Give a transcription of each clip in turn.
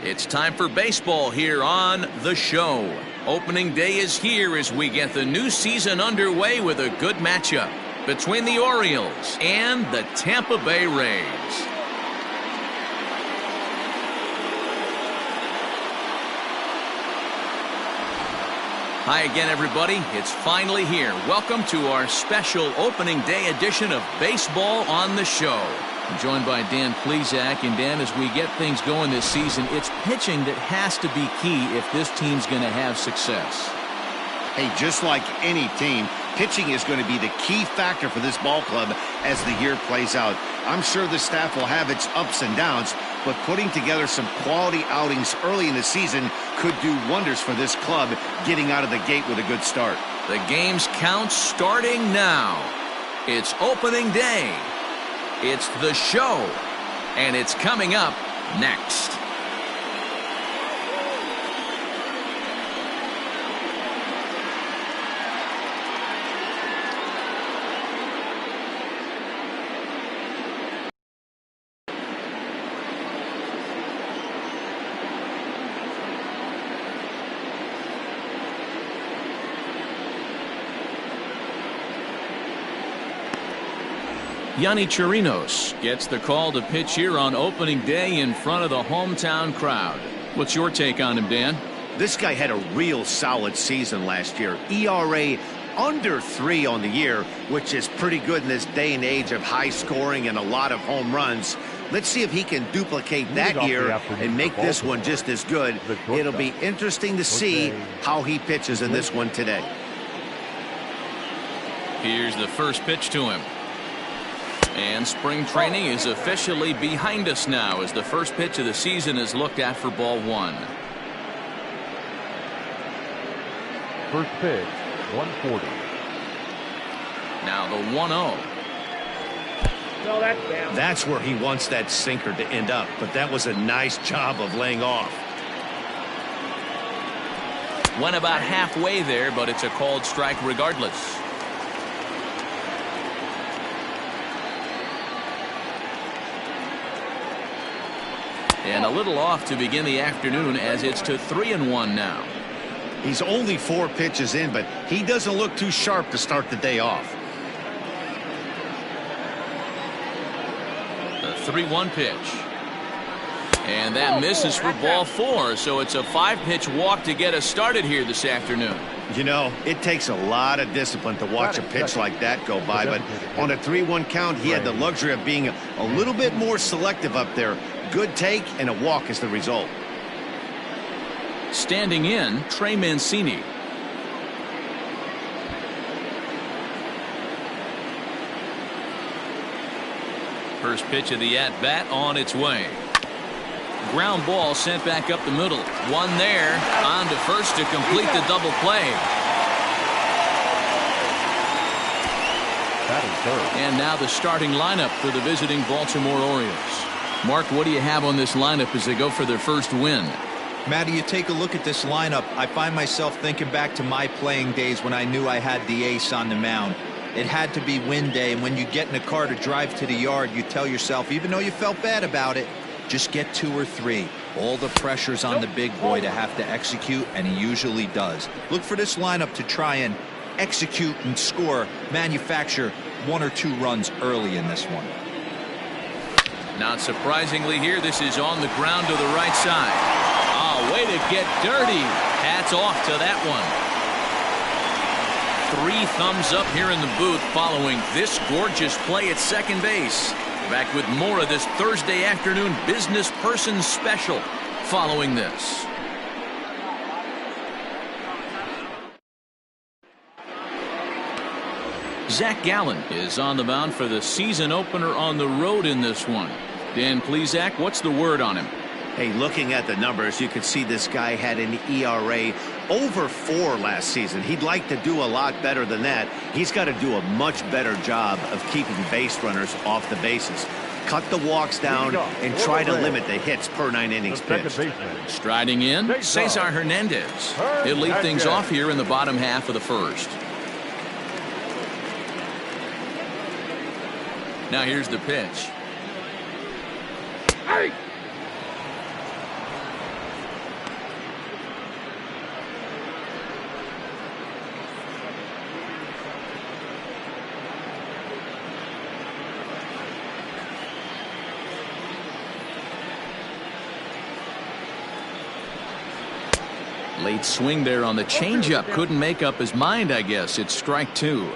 It's time for baseball here on The Show. Opening day is here as we get the new season underway with a good matchup between the Orioles and the Tampa Bay Rays. Hi again, everybody. It's finally here. Welcome to our special opening day edition of Baseball on The Show. I'm joined by Dan Plesac. And Dan, as we get things going this season, it's pitching that has to be key if this team's going to have success. Hey, just like any team, pitching is going to be the key factor for this ball club as the year plays out. I'm sure the staff will have its ups and downs, but putting together some quality outings early in the season could do wonders for this club getting out of the gate with a good start. The game's count starting now. It's opening day. It's The Show, and it's coming up next. Yonny Chirinos gets the call to pitch here on opening day in front of the hometown crowd. What's your take on him, Dan? This guy had a real solid season last year. ERA under 3 on the year, which is pretty good in this day and age of high scoring and a lot of home runs. Let's see if he can duplicate that year and make this one just as good. It'll be interesting to see how he pitches in this one today. Here's the first pitch to him. And spring training is officially behind us now as the first pitch of the season is looked at for ball one. First pitch, 140. Now the 1-0. That's where he wants that sinker to end up, but that was a nice job of laying off. Went about halfway there, but it's a called strike regardless. And a little off to begin the afternoon as it's to 3-1 now. He's only 4 pitches in, but he doesn't look too sharp to start the day off. The 3-1 pitch. And that misses for ball 4, so it's a 5-pitch walk to get us started here this afternoon. You know, it takes a lot of discipline to watch a pitch like that go by, but on a 3-1 count, he had the luxury of being a little bit more selective up there. Good take and a walk is the result. Standing in, Trey Mancini. First pitch of the at-bat on its way. Ground ball sent back up the middle. One there, on to first to complete the double play. That is third. And now the starting lineup for the visiting Baltimore Orioles. Mark, what do you have on this lineup as they go for their first win? Matty, you take a look at this lineup. I find myself thinking back to my playing days when I knew I had the ace on the mound. It had to be win day, and when you get in a car to drive to the yard, you tell yourself, even though you felt bad about it, just get 2 or 3. All the pressure's on the big boy to have to execute, and he usually does. Look for this lineup to try and execute and score, manufacture 1 or 2 runs early in this one. Not surprisingly here, this is on the ground to the right side. Oh, way to get dirty. Hats off to that one. 3 thumbs up here in the booth following this gorgeous play at second base. Back with more of this Thursday afternoon business person special following this. Zach Gallen is on the mound for the season opener on the road in this one. Dan Plesac, what's the word on him? Hey, looking at the numbers, you can see this guy had an ERA over 4 last season. He'd like to do a lot better than that. He's got to do a much better job of keeping base runners off the bases. Cut the walks down and try to limit the hits per 9 innings pitched. Striding in, Cesar Hernandez. He'll lead things off here in the bottom half of the first. Now here's the pitch. Late swing there on the changeup. Couldn't make up his mind, I guess. It's strike two.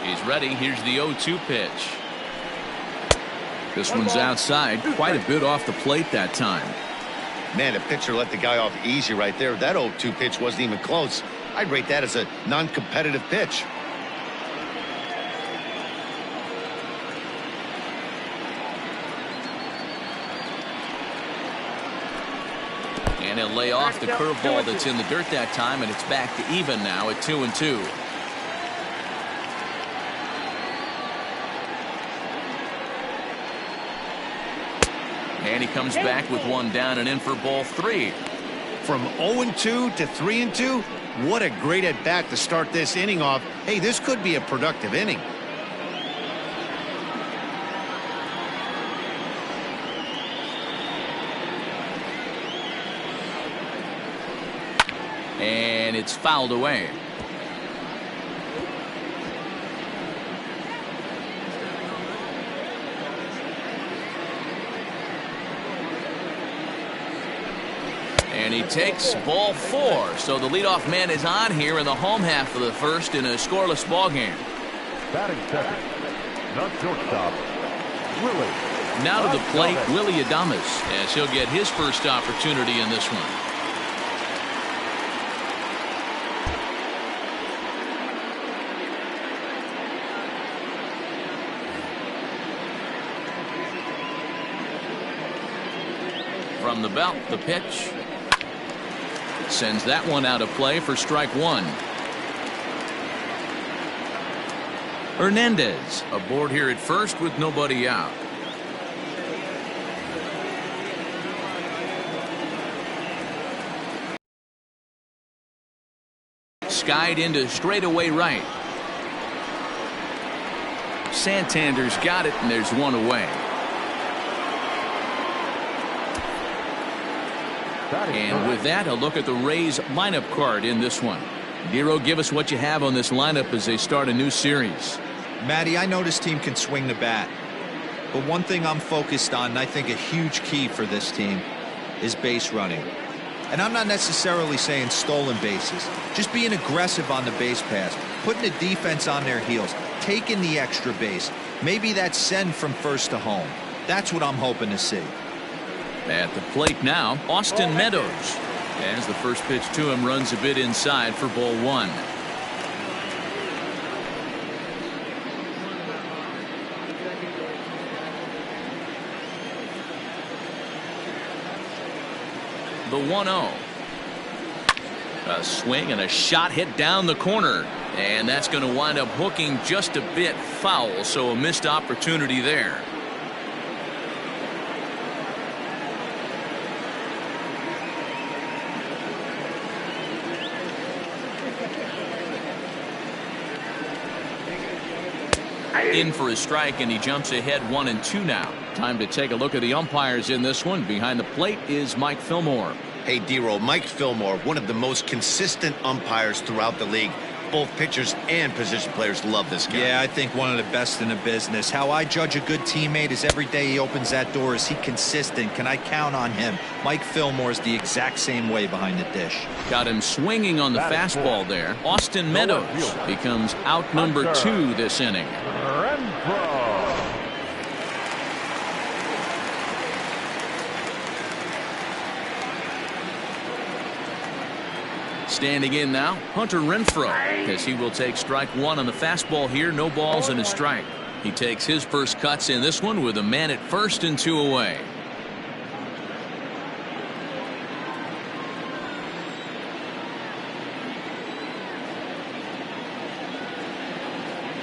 He's ready. Here's the 0-2 pitch. This one's outside. Quite a bit off the plate that time. Man, the pitcher let the guy off easy right there. That 0-2 pitch wasn't even close. I'd rate that as a non-competitive pitch. And he'll lay off the curveball that's in the dirt that time, and it's back to even now at 2-2. And he comes back with one down and in for ball three. From 0-2 to 3-2, what a great at-bat to start this inning off. Hey, this could be a productive inning. And it's fouled away. And he takes ball four. So the leadoff man is on here in the home half of the first in a scoreless ball game. Batting second, not shortstop, Willie. Now to the plate, Willie Adames, as he'll get his first opportunity in this one. From the belt, the pitch. Sends that one out of play for strike one. Hernandez aboard here at first with nobody out. Skied into straightaway right. Santander's got it, and there's one away. And with that, a look at the Rays lineup card in this one. Dero, give us what you have on this lineup as they start a new series. Matty, I know this team can swing the bat, but one thing I'm focused on, and I think a huge key for this team, is base running. And I'm not necessarily saying stolen bases, just being aggressive on the base pass, putting the defense on their heels, taking the extra base. Maybe that's send from first to home. That's what I'm hoping to see. At the plate now, Austin Meadows. As the first pitch to him runs a bit inside for ball one. The 1-0. A swing and a shot hit down the corner. And that's going to wind up hooking just a bit foul, so a missed opportunity there. In for a strike, and he jumps ahead 1-2 now. Time to take a look at the umpires in this one. Behind the plate is Mike Fillmore. Hey, Dero, Mike Fillmore, one of the most consistent umpires throughout the league. Both pitchers and position players love this guy. Yeah, I think one of the best in the business. How I judge a good teammate is every day he opens that door. Is he consistent? Can I count on him? Mike Fillmore is the exact same way behind the dish. Got him swinging on the fastball there. Austin Meadows becomes out number 2 this inning. Standing in now, Hunter Renfroe, as he will take strike one on the fastball here. No balls and a strike. He takes his first cuts in this one with a man at first and 2 away.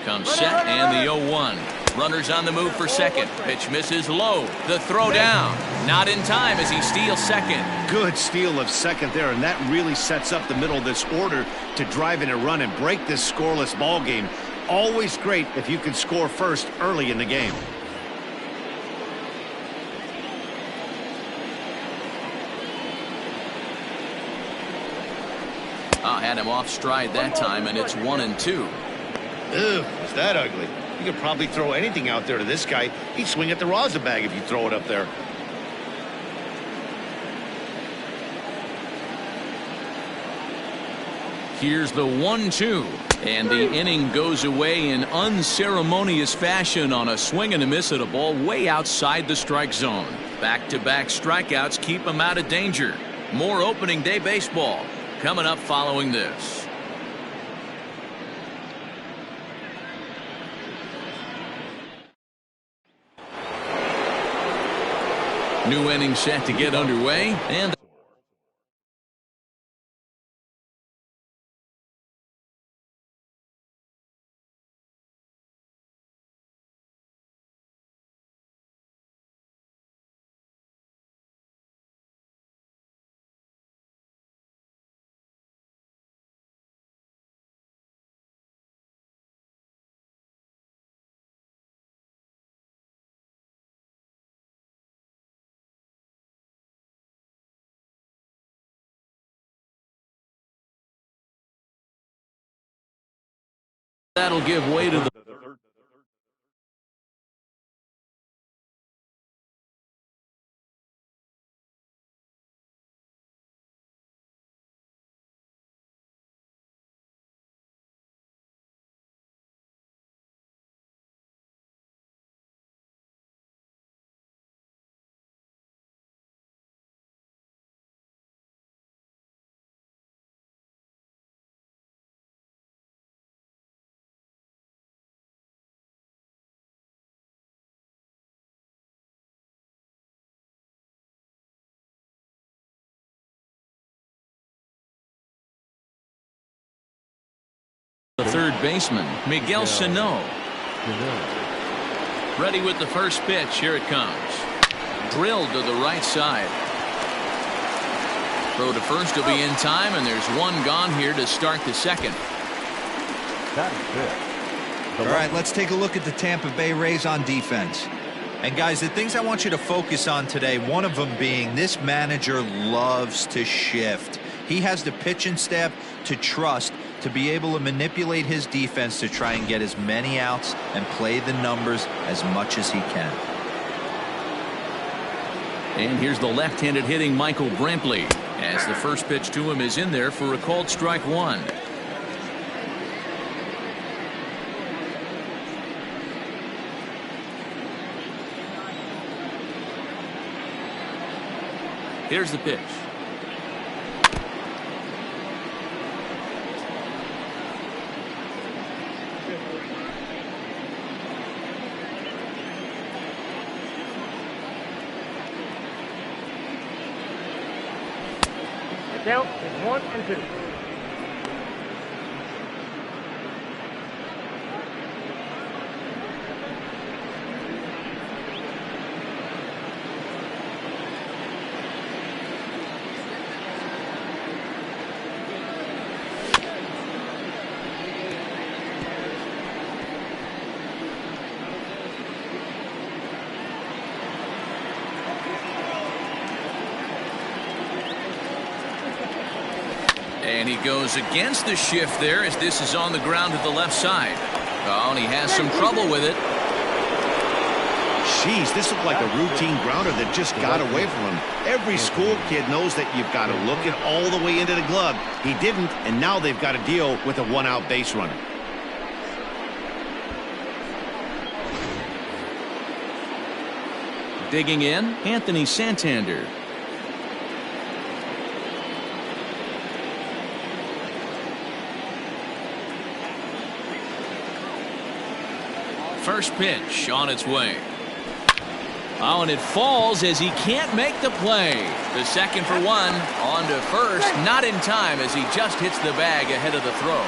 Comes set and the 0-1. Runners on the move for second. Pitch misses low. The throw down. Not in time as he steals second. Good steal of second there, and that really sets up the middle of this order to drive in a run and break this scoreless ball game. Always great if you can score first early in the game. Had him off stride that time, and it's 1-2. Ew, is that ugly? You could probably throw anything out there to this guy. He'd swing at the rosin bag if you throw it up there. Here's the 1-2. And the inning goes away in unceremonious fashion on a swing and a miss at a ball way outside the strike zone. Back-to-back strikeouts keep him out of danger. More opening day baseball coming up following this. New inning set to get underway, and that'll give way to the third baseman, Miguel Sano. Ready with the first pitch. Here it comes. Drilled to the right side. Throw to first will be in time, and there's one gone here to start the second. All right, let's take a look at the Tampa Bay Rays on defense. And guys, the things I want you to focus on today, one of them being this manager loves to shift. He has the pitching staff to trust to be able to manipulate his defense to try and get as many outs and play the numbers as much as he can. And here's the left-handed hitting Michael Brantley, as the first pitch to him is in there for a called strike one. Here's the pitch. Count is 1 and 2. And he goes against the shift there as this is on the ground to the left side. Oh, and he has some trouble with it. Jeez, this looked like a routine grounder that just got away from him. Every school kid knows that you've got to look it all the way into the glove. He didn't, and now they've got to deal with a one-out base runner. Digging in, Anthony Santander. First pitch on its way. Oh, and it falls as he can't make the play. The second for one. On to first. Not in time as he just hits the bag ahead of the throw.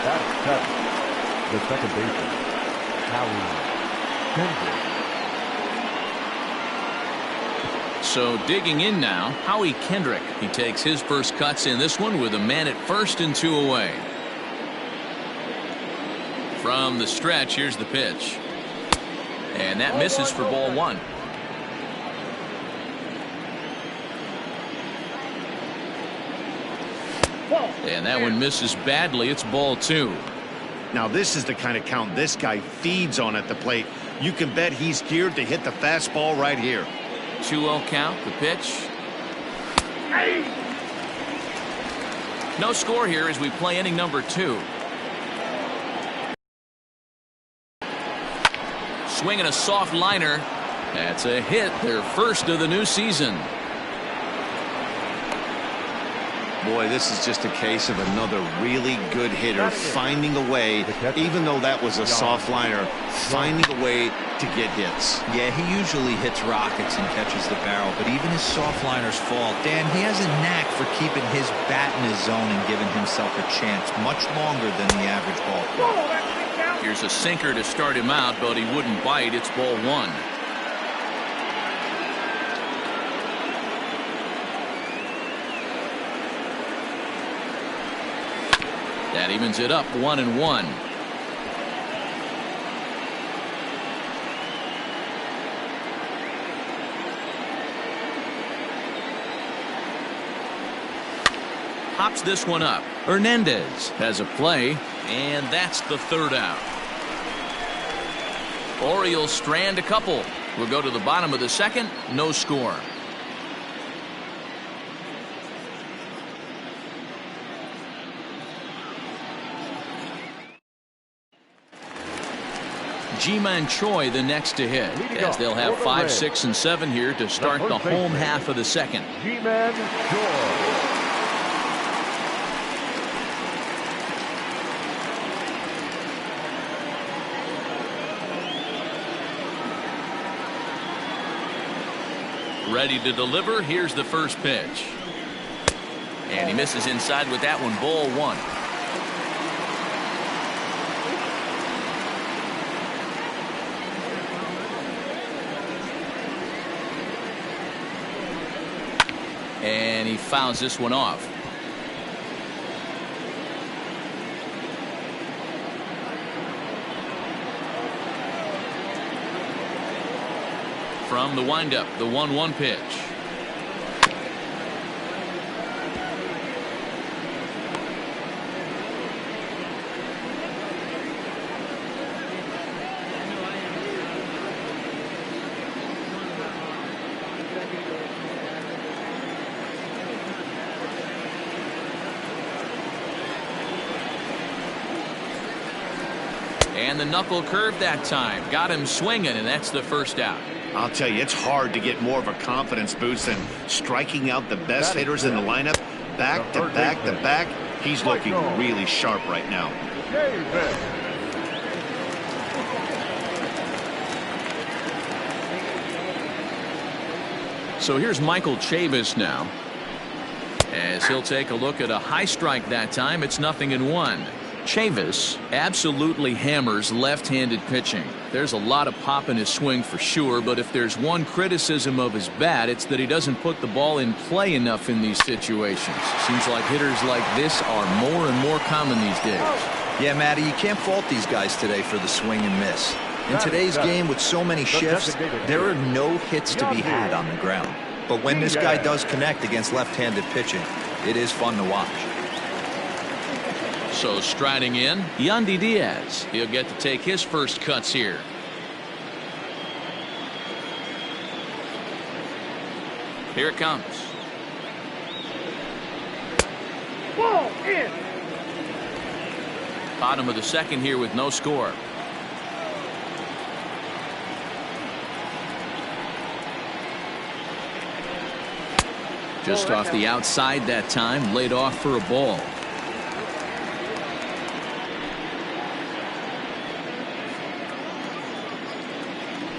That's the second baseman, Howie Kendrick. So digging in now, Howie Kendrick. He takes his first cuts in this one with a man at first and two away. From the stretch, here's the pitch. And that misses for ball one. And that one misses badly. It's ball two. Now this is the kind of count this guy feeds on at the plate. You can bet he's geared to hit the fastball right here. 2-0 count, the pitch. No score here as we play inning number 2. Swinging a soft liner. That's a hit, their first of the new season. Boy, this is just a case of another really good hitter finding a way, even though that was a soft liner, finding a way to get hits. Yeah, he usually hits rockets and catches the barrel, but even his soft liners fall. Dan, he has a knack for keeping his bat in his zone and giving himself a chance much longer than the average ball player. Here's a sinker to start him out, but he wouldn't bite. It's ball 1. That evens it up 1-1. Hops this one up. Hernandez has a play, and that's the 3rd out. Orioles strand a couple. We'll go to the bottom of the 2nd. No score. Ji-Man Choi the next to hit, as they'll have 5, 6, and 7 here to start the home half of the 2nd. Ji-Man Choi. Ready to deliver. Here's the first pitch. And he misses inside with that one. Ball 1. And he fouls this one off. From the windup, the 1-1 pitch. And the knuckle curve that time. Got him swinging, and that's the first out. I'll tell you, it's hard to get more of a confidence boost than striking out the best hitters in the lineup. Back to back to back. He's looking really sharp right now. So here's Michael Chavis now, as he'll take a look at a high strike that time. It's 0-1. Chavis absolutely hammers left-handed pitching. There's a lot of pop in his swing for sure, but if there's one criticism of his bat, it's that he doesn't put the ball in play enough in these situations. Seems like hitters like this are more and more common these days. Yeah, Matty, you can't fault these guys today for the swing and miss. In today's game with so many shifts, there are no hits to be had on the ground. But when this guy does connect against left-handed pitching, it is fun to watch. So striding in, Yandy Diaz. He'll get to take his first cuts here. Here it comes. Ball in. Bottom of the 2nd here with no score. Just off the outside that time, laid off for a ball.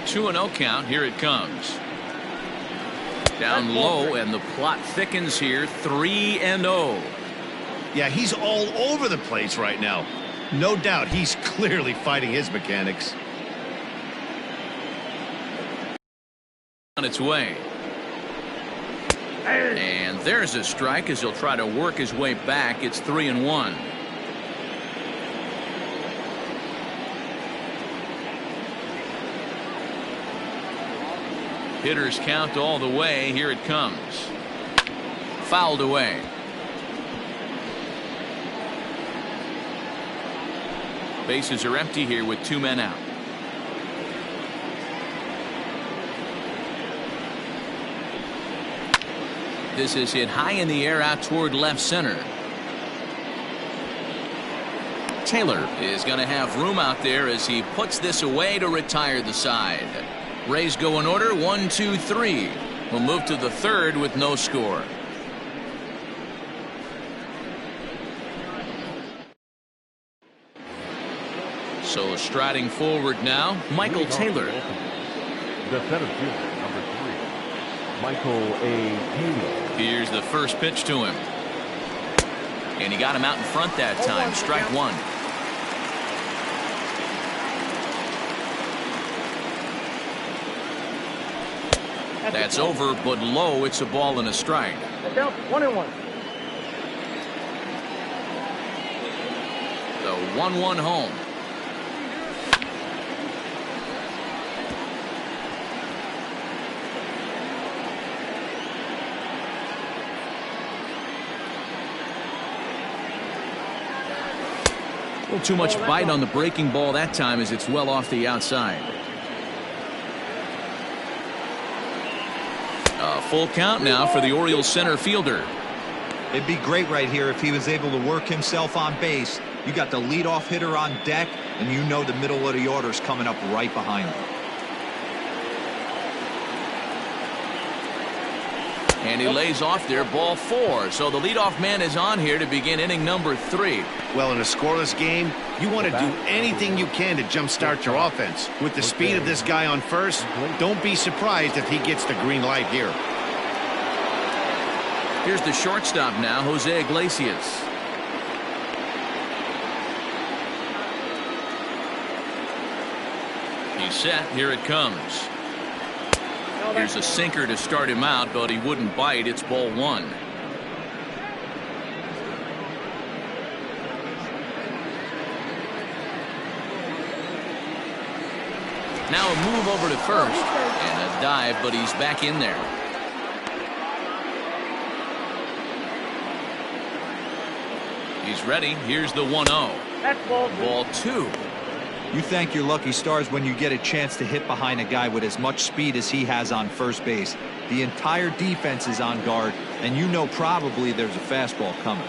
Two and 0 count. Here it comes. Down low, and the plot thickens here. 3-0. Yeah, he's all over the place right now. No doubt he's clearly fighting his mechanics. On its way. And there's a strike as he'll try to work his way back. It's 3-1. Hitters count all the way. Here it comes. Fouled away. Bases are empty here with 2 men out. This is hit high in the air out toward left center. Taylor is going to have room out there as he puts this away to retire the side. Rays go in order 1, 2, 3. We'll move to the third with no score. So striding forward now, Michael Taylor. The center fielder, number 3, Michael A. Taylor. Here's the first pitch to him. And he got him out in front that time. Strike 1. That's over, but low. It's a ball and a strike. 1-1. The 1-1 home. A little too much bite on the breaking ball that time as it's well off the outside. A full count now for the Orioles center fielder. It'd be great right here if he was able to work himself on base. You got the leadoff hitter on deck, and you know the middle of the order's coming up right behind him. And he lays off there, ball 4. So the leadoff man is on here to begin inning number 3. Well, in a scoreless game, you want to do anything you can to jumpstart your offense. With the speed of this guy on first, don't be surprised if he gets the green light here. Here's the shortstop now, Jose Iglesias. He's set. Here it comes. Here's a sinker to start him out, but he wouldn't bite. It's ball 1. Now a move over to first and a dive, but he's back in there. He's ready. Here's the 1-0. That's ball 2. You thank your lucky stars when you get a chance to hit behind a guy with as much speed as he has on first base. The entire defense is on guard, and you know probably there's a fastball coming.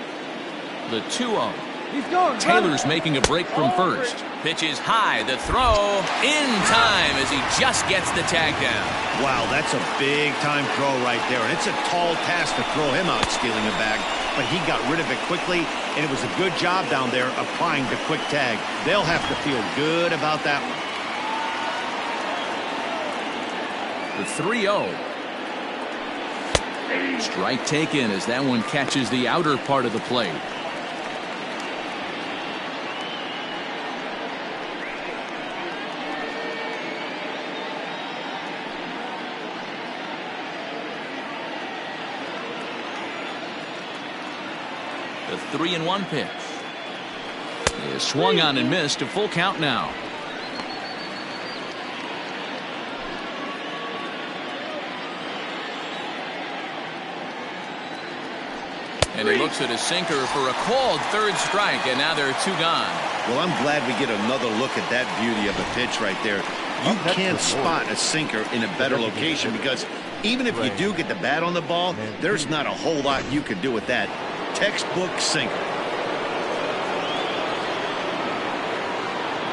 The 2-0. He's going. Taylor's making a break from first. Pitch is high. The throw in time as he just gets the tag down. Wow, that's a big-time throw right there. And it's a tall task to throw him out stealing a bag. But he got rid of it quickly, and it was a good job down there applying the quick tag. They'll have to feel good about that one. The 3-0. Strike taken as that one catches the outer part of the plate. The 3-1 pitch is swung on and missed. A full count now. And he looks at his sinker for a called third strike, and now there are 2 gone. Well, I'm glad we get another look at that beauty of a pitch right there. You can't spot a sinker in a better location because even if you do get the bat on the ball, there's not a whole lot you can do with that. Textbook sinker.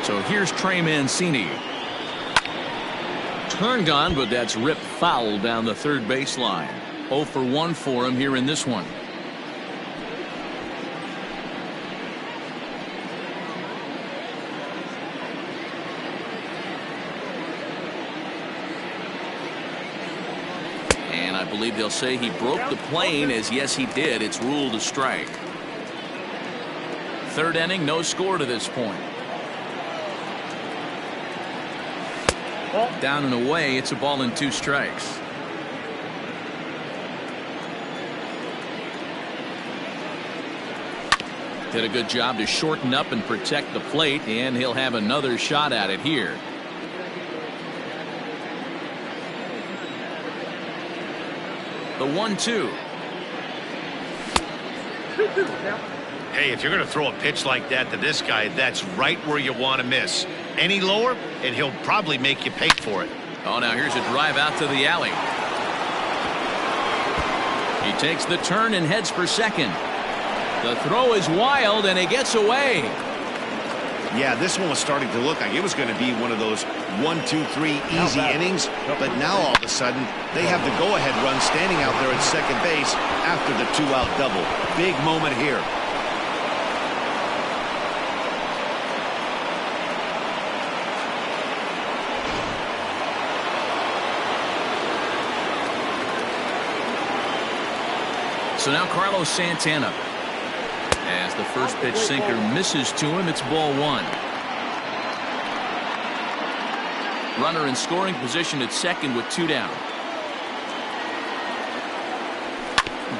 So here's Trey Mancini. Turned on, but that's ripped foul down the third baseline. 0 for 1 for him here in this one. And I believe they'll say he broke the plane, as yes he did. It's ruled a strike. Third inning, no score to this point. Down and away, it's a ball and 2 strikes. Did a good job to shorten up and protect the plate, and he'll have another shot at it here. The 1-2. Hey, if you're going to throw a pitch like that to this guy, that's right where you want to miss. Any lower, and he'll probably make you pay for it. Oh, now here's a drive out to the alley. He takes the turn and heads for second. The throw is wild, and he gets away. Yeah, this one was starting to look like it was going to be one of those 1, 2, 3 easy innings, but now all of a sudden they have the go-ahead run standing out there at second base after the 2-out double. Big moment here. So now Carlos Santana. As the first pitch sinker misses to him, it's ball 1. Runner in scoring position at second with 2 down.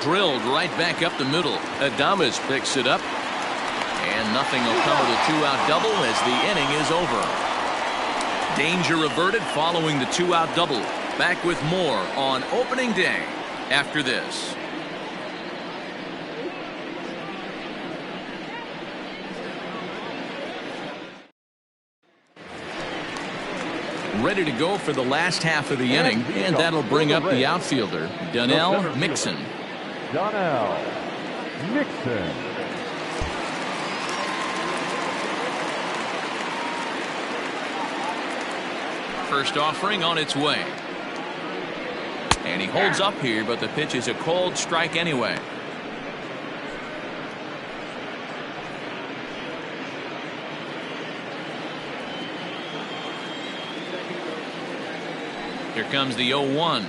Drilled right back up the middle. Adames picks it up. And nothing will come of the 2-out double as the inning is over. Danger averted following the 2-out double. Back with more on opening day after this. Ready to go for the last half of the inning, and that'll bring up the outfielder, Donnell Mixon. Donnell Mixon. First offering on its way. And he holds up here, but the pitch is a cold strike anyway. Here comes the 0-1.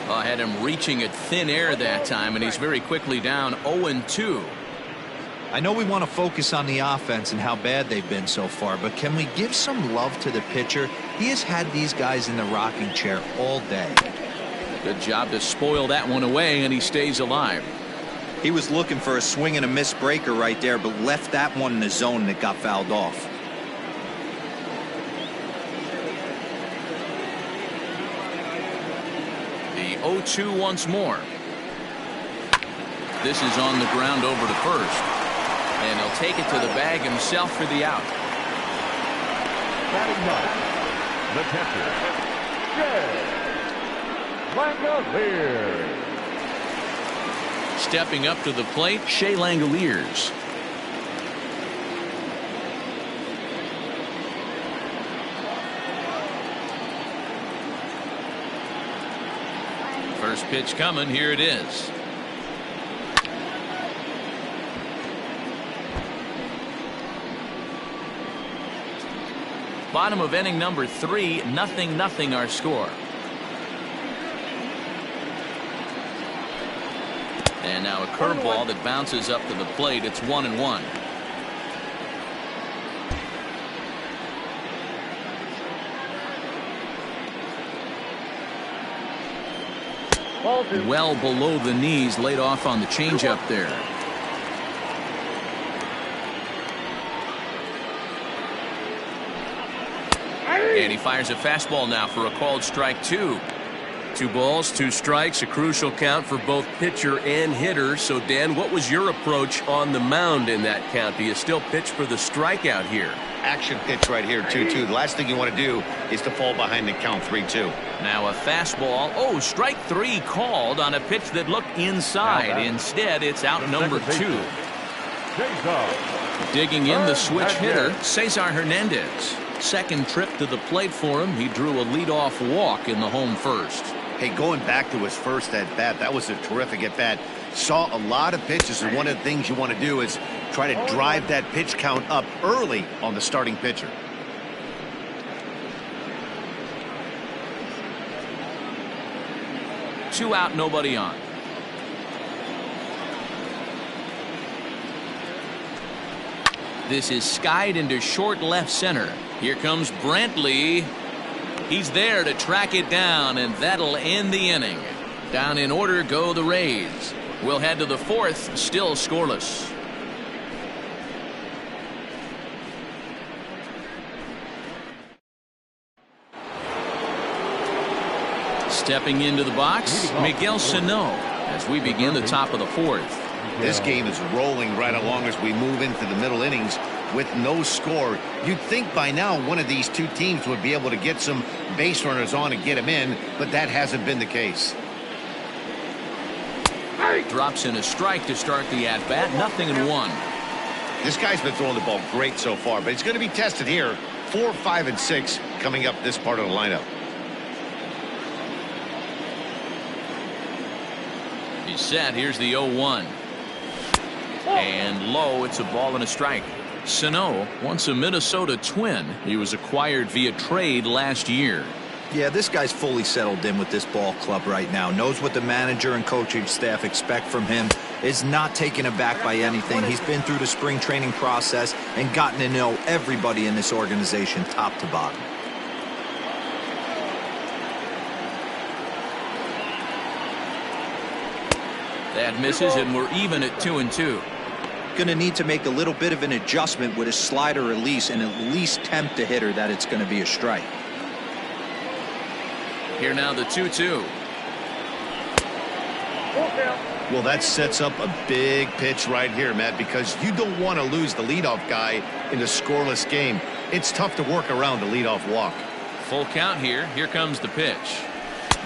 I had him reaching at thin air that time, and he's very quickly down 0-2. I know we want to focus on the offense and how bad they've been so far, but can we give some love to the pitcher? He has had these guys in the rocking chair all day. Good job to spoil that one away, and he stays alive. He was looking for a swing and a miss breaker right there, but left that one in the zone that got fouled off. The 0-2 once more. This is on the ground over to first. And he'll take it to the bag himself for the out. Batting ninth, the catcher, Langoliers. Stepping up to the plate, Shea Langoliers. First pitch coming. Here it is. Bottom of inning number 3, 0-0 our score. And now a curveball that bounces up to the plate. It's 1-1. Well below the knees, laid off on the changeup there. And he fires a fastball now for a called strike 2. 2 balls, 2 strikes, a crucial count for both pitcher and hitter. So, Dan, what was your approach on the mound in that count? Do you still pitch for the strikeout here? Action pitch right here, 2-2. The last thing you want to do is to fall behind the count 3-2. Now a fastball. Oh, strike 3 called on a pitch that looked inside. Instead, it's out number 2. Digging in the switch hitter, Cesar Hernandez. Second trip to the plate for him. He drew a leadoff walk in the home first. Hey, going back to his first at bat, that was a terrific at bat. Saw a lot of pitches, and one of the things you want to do is try to drive that pitch count up early on the starting pitcher. Two out, nobody on. This is skied into short left center. Here comes Brantley. He's there to track it down, and that'll end the inning. Down in order go the Rays. We'll head to the 4th, still scoreless. Stepping into the box, Miguel Sano as we begin the top of the 4th. This game is rolling right along as we move into the middle innings with no score. You'd think by now one of these two teams would be able to get some base runners on and get them in, but that hasn't been the case. Drops in a strike to start the at-bat. 0-1. This guy's been throwing the ball great so far, but he's going to be tested here. 4, 5, and 6 coming up this part of the lineup. He's set. Here's the 0-1. And low. It's a ball and a strike. Sano, once a Minnesota Twin. He was acquired via trade last year. Yeah, this guy's fully settled in with this ball club right now. Knows what the manager and coaching staff expect from him. Is not taken aback by anything. He's been through the spring training process and gotten to know everybody in this organization top to bottom. That misses, and we're even at 2-2. Going to need to make a little bit of an adjustment with his slider release and at least tempt the hitter that it's going to be a strike. Here now the 2-2. Well, that sets up a big pitch right here, Matt, because you don't want to lose the leadoff guy in a scoreless game. It's tough to work around the leadoff walk. Full count here. Here comes the pitch.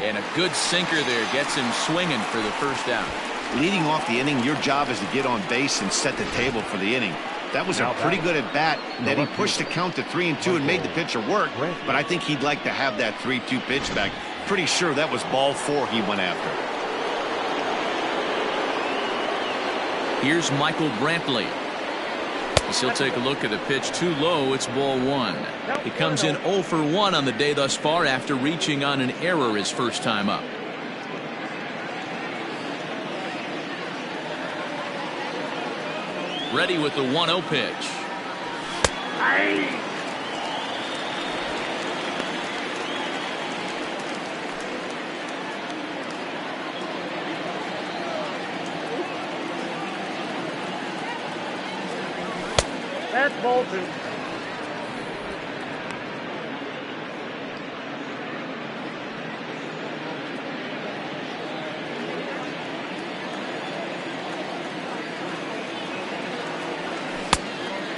And a good sinker there gets him swinging for the first out. Leading off the inning, your job is to get on base and set the table for the inning. That was a pretty good at bat. Then he pushed the count to 3-2 and made the pitcher work. But I think he'd like to have that 3-2 pitch back. Pretty sure that was ball 4 he went after. Here's Michael Brantley. He'll take a look at the pitch too low. It's ball 1. He comes in 0 for 1 on the day thus far after reaching on an error his first time up. Ready with the 1-0 pitch. That's ball 2.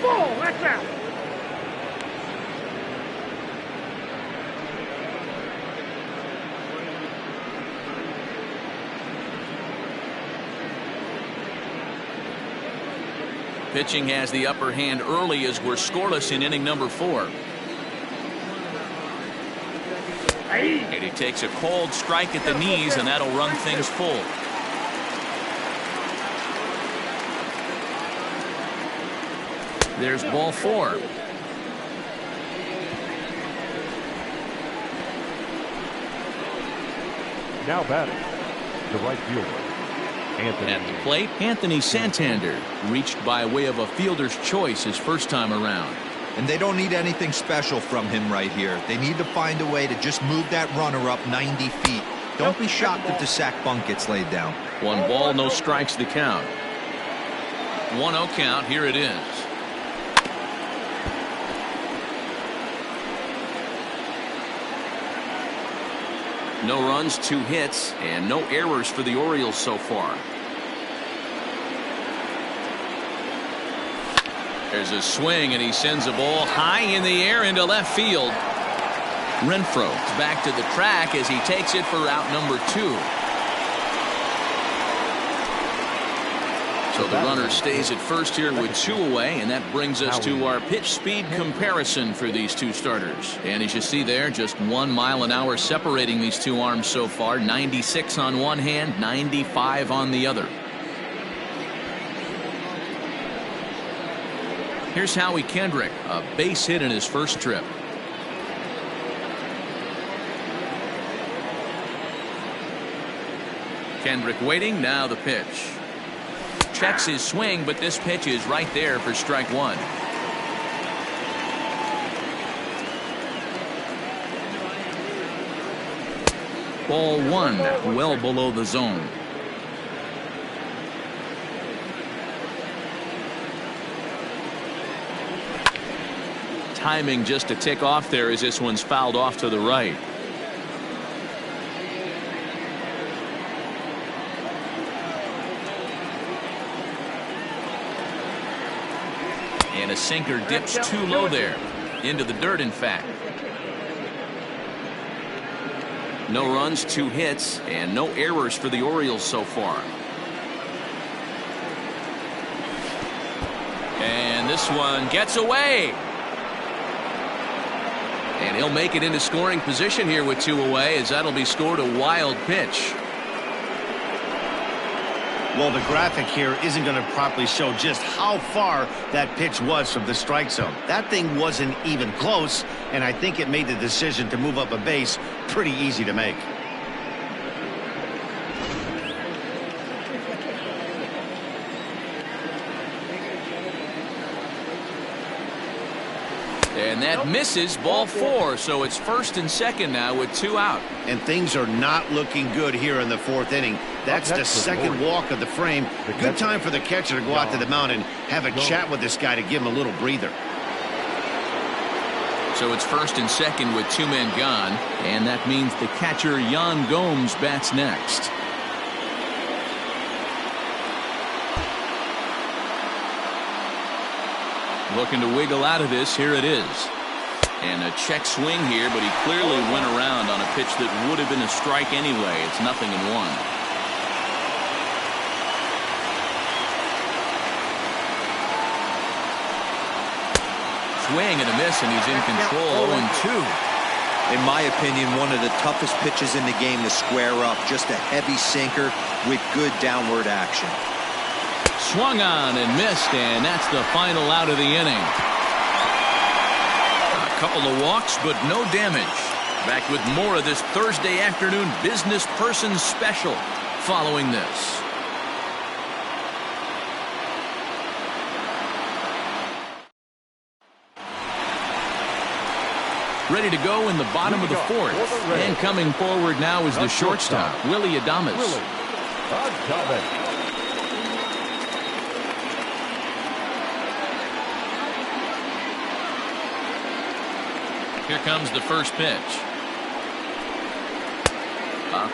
Ball, that's out. Pitching has the upper hand early as we're scoreless in inning number 4. And he takes a cold strike at the knees, and that'll run things full. There's ball 4. Now batting, the right fielder, Anthony. At the plate, Anthony Santander, reached by way of a fielder's choice his first time around. And they don't need anything special from him right here. They need to find a way to just move that runner up 90 feet. Don't be shocked if the sac bunt gets laid down. 1 ball, no strikes the count. 1-0 count. Here it is. No runs, 2 hits, and no errors for the Orioles so far. There's a swing, and he sends a ball high in the air into left field. Renfroe is back to the track as he takes it for out number 2. So the runner stays at first here with 2 away, and that brings us to our pitch speed comparison for these two starters. And as you see there, just 1 mile an hour separating these two arms so far. 96 on one hand, 95 on the other. Here's Howie Kendrick, a base hit in his first trip. Kendrick waiting, now the pitch. Checks his swing, but this pitch is right there for strike 1. Ball 1, well below the zone. Timing just a tick off there as this one's fouled off to the right. sinker dips too low there. Into the dirt, in fact. No runs, 2 hits, and no errors for the Orioles so far. And this one gets away. And he'll make it into scoring position here with 2 away, as that'll be scored a wild pitch. Well, the graphic here isn't going to properly show just how far that pitch was from the strike zone. That thing wasn't even close, and I think it made the decision to move up a base pretty easy to make. And that misses, ball 4, so it's 1st and 2nd now with 2 out. And things are not looking good here in the 4th inning. That's the 2nd walk of the frame. Good time for the catcher to go out to the mound and have a chat with this guy to give him a little breather. So it's 1st and 2nd with 2 men gone, and that means the catcher Yan Gomes bats next. Looking to wiggle out of this. Here it is. And a check swing here, but he clearly went around on a pitch that would have been a strike anyway. It's 0-1. Swing and a miss, and he's in control. 0-2. In my opinion, one of the toughest pitches in the game to square up. Just a heavy sinker with good downward action. Swung on and missed, and that's the final out of the inning. A couple of walks, but no damage. Back with more of this Thursday afternoon business person special following this. Ready to go in the bottom of the 4th. And coming forward now is the shortstop, Willie Adames. Here comes the first pitch.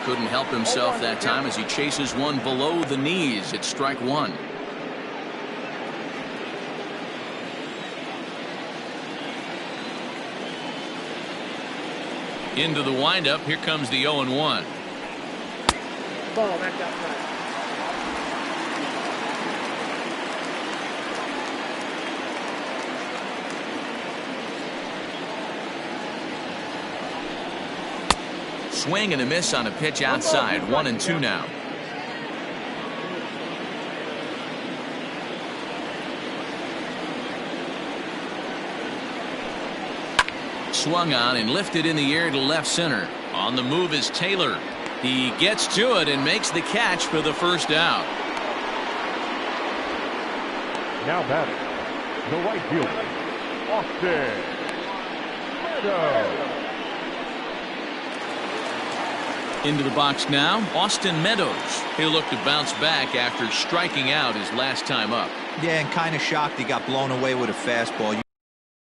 Couldn't help himself that time as he chases one below the knees. It's strike 1. Into the windup. Here comes the 0-1. Ball back outside. Swing and a miss on a pitch outside. 1-2 now. Swung on and lifted in the air to left center. On the move is Taylor. He gets to it and makes the catch for the first out. Now batting, the right fielder, Austin Meadows. Into the box now, Austin Meadows. He'll look to bounce back after striking out his last time up. Yeah, and kind of shocked he got blown away with a fastball.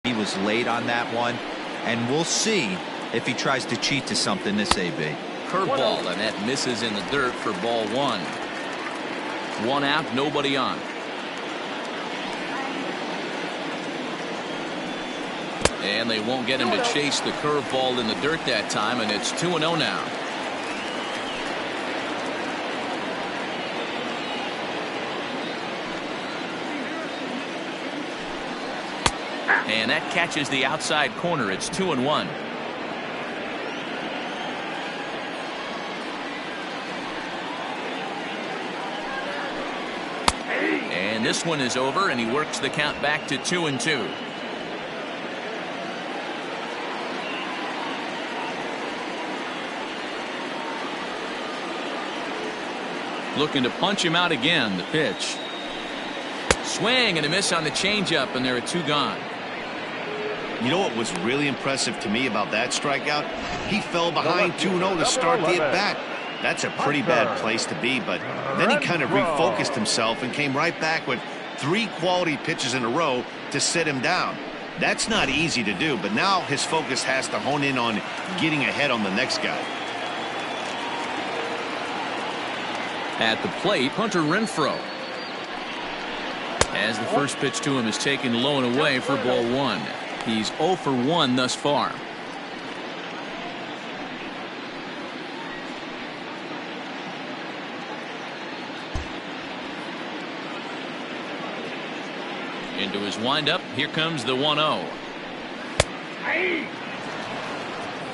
He was late on that one, and we'll see if he tries to cheat to something this AB. Curveball, and that misses in the dirt for ball 1. 1 out, nobody on. And they won't get him to chase the curveball in the dirt that time, and it's 2-0 now. And that catches the outside corner. It's 2-1. And this one is over, and he works the count back to 2-2. Looking to punch him out again. The pitch. Swing and a miss on the changeup, and there are 2 gone. You know what was really impressive to me about that strikeout? He fell behind 2-0 to start the at-bat. That's a pretty bad place to be, but then he kind of refocused himself and came right back with 3 quality pitches in a row to sit him down. That's not easy to do, but now his focus has to hone in on getting ahead on the next guy. At the plate, Hunter Renfroe. As the first pitch to him is taken low and away for ball one. He's 0 for 1 thus far. Into his windup. Here comes the 1-0. Hey!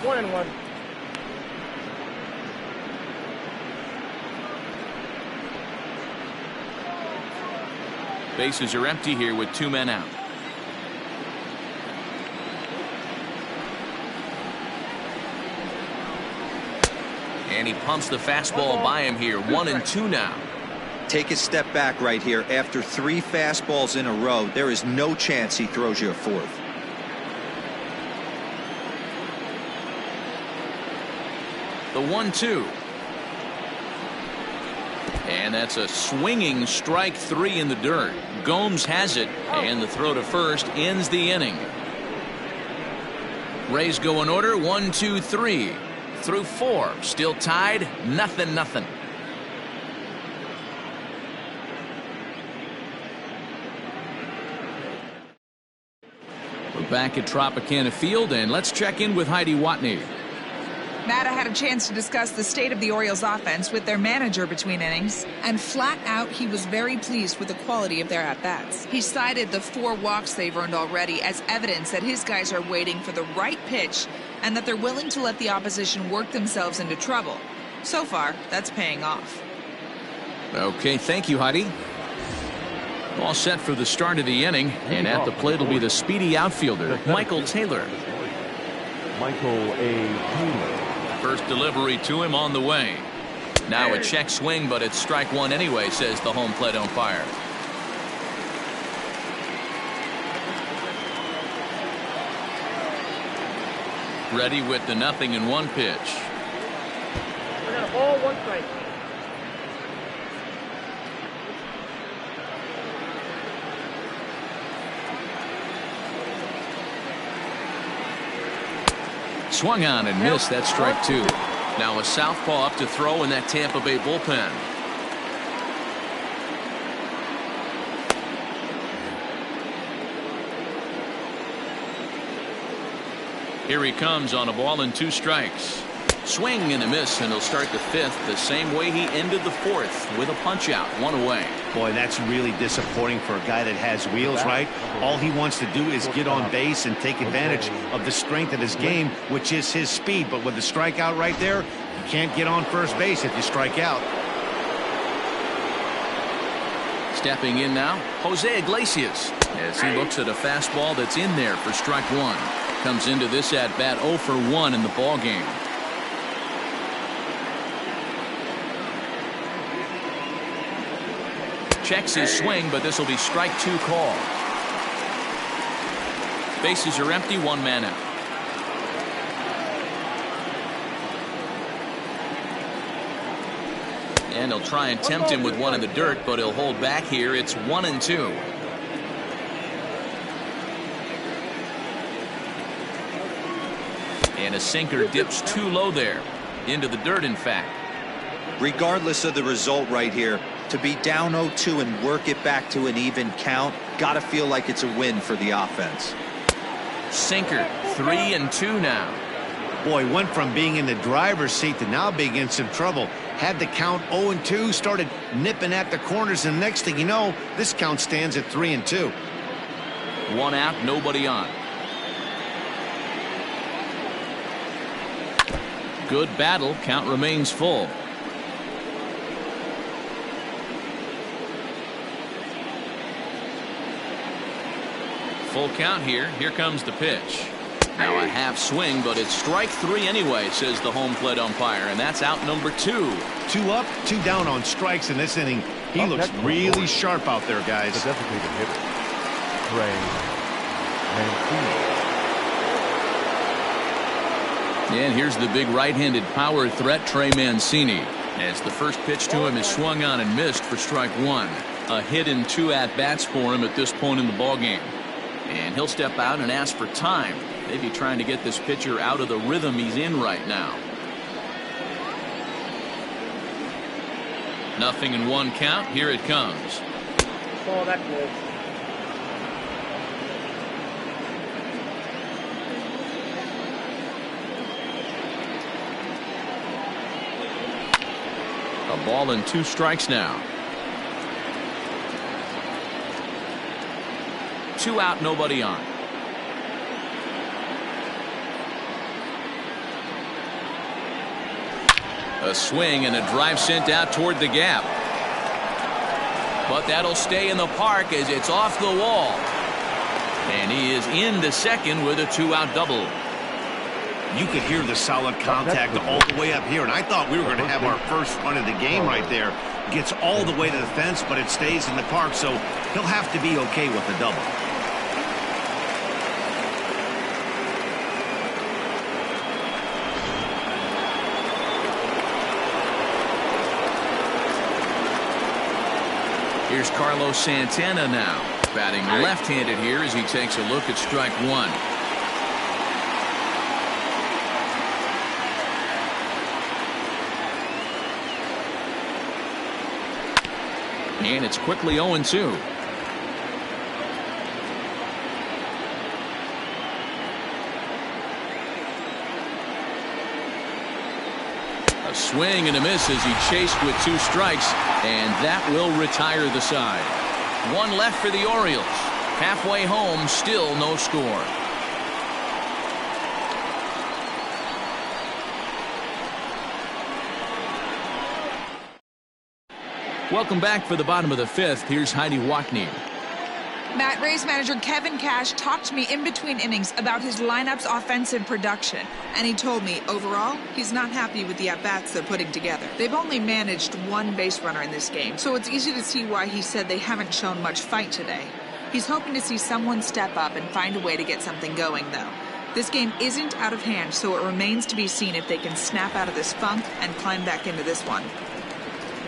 1-1. Bases are empty here with 2 men out. And he pumps the fastball by him here. 1-2 now. Take a step back right here. After 3 fastballs in a row, there is no chance he throws you a 4th. The 1-2. And that's a swinging strike 3 in the dirt. Gomes has it, and the throw to first ends the inning. Rays go in order. 1, 2, 3 through 4. Still tied. 0-0. We're back at Tropicana Field, and let's check in with Heidi Watney. Matt, I had a chance to discuss the state of the Orioles offense with their manager between innings, and flat out he was very pleased with the quality of their at-bats. He cited the 4 walks they've earned already as evidence that his guys are waiting for the right pitch and that they're willing to let the opposition work themselves into trouble. So far, that's paying off. Okay, thank you, Heidi. All set for the start of the inning, and at the plate will be the speedy outfielder, Michael Taylor. Michael A. Taylor. First delivery to him on the way. Now a check swing, but it's strike 1 anyway, says the home plate umpire. Ready with the 0-1 pitch. We got a ball, 1 strike. Swung on and missed. That strike 2. Now a southpaw up to throw in that Tampa Bay bullpen. Here he comes on a ball and 2 strikes. Swing and a miss, and he'll start the 5th the same way he ended the 4th with a punch out, 1 away. Boy, that's really disappointing for a guy that has wheels, right? All he wants to do is get on base and take advantage of the strength of his game, which is his speed. But with the strikeout right there, you can't get on first base if you strike out. Stepping in now, Jose Iglesias, as he looks at a fastball that's in there for strike 1. Comes into this at bat 0 for 1 in the ball game. Checks his swing, but this will be strike 2 call. Bases are empty, 1 man out. And he'll try and tempt him with 1 in the dirt, but he'll hold back here. It's 1-2. And a sinker dips too low there. Into the dirt, in fact. Regardless of the result right here, to be down 0-2 and work it back to an even count, gotta feel like it's a win for the offense. Sinker, 3-2 now. Boy, went from being in the driver's seat to now being in some trouble. Had the count 0-2, started nipping at the corners, and next thing you know, this count stands at 3-2. 1 out, nobody on. Good battle, count remains full. Full count here. Here comes the pitch. Now a half swing, but it's strike 3 anyway, says the home plate umpire, and that's out number 2. 2 up, 2 down on strikes in this inning. He looks really sharp out there, guys. The designated hitter, Trey Mancini. And here's the big right-handed power threat, Trey Mancini, as the first pitch to him is swung on and missed for strike 1. A hit and 2 at-bats for him at this point in the ballgame. And he'll step out and ask for time. Maybe trying to get this pitcher out of the rhythm he's in right now. 0-1 count. Here it comes. Saw that close. Ball and 2 strikes now. 2 out, nobody on. A swing and a drive sent out toward the gap. But that'll stay in the park as it's off the wall. And he is into second with a 2-out double. You could hear the solid contact all the way up here, and I thought we were going to have our first run of the game right there. Gets all the way to the fence, but it stays in the park, so he'll have to be okay with the double. Here's Carlos Santana now, batting left-handed here as he takes a look at strike 1. And it's quickly 0-2. A swing and a miss as he chased with 2 strikes, and that will retire the side. 1 left for the Orioles. Halfway home, still no score. Welcome back for the bottom of the 5th. Here's Heidi Watney. Matt, Rays manager Kevin Cash talked to me in between innings about his lineup's offensive production. And he told me, overall, he's not happy with the at-bats they're putting together. They've only managed 1 base runner in this game, so it's easy to see why he said they haven't shown much fight today. He's hoping to see someone step up and find a way to get something going, though. This game isn't out of hand, so it remains to be seen if they can snap out of this funk and climb back into this one.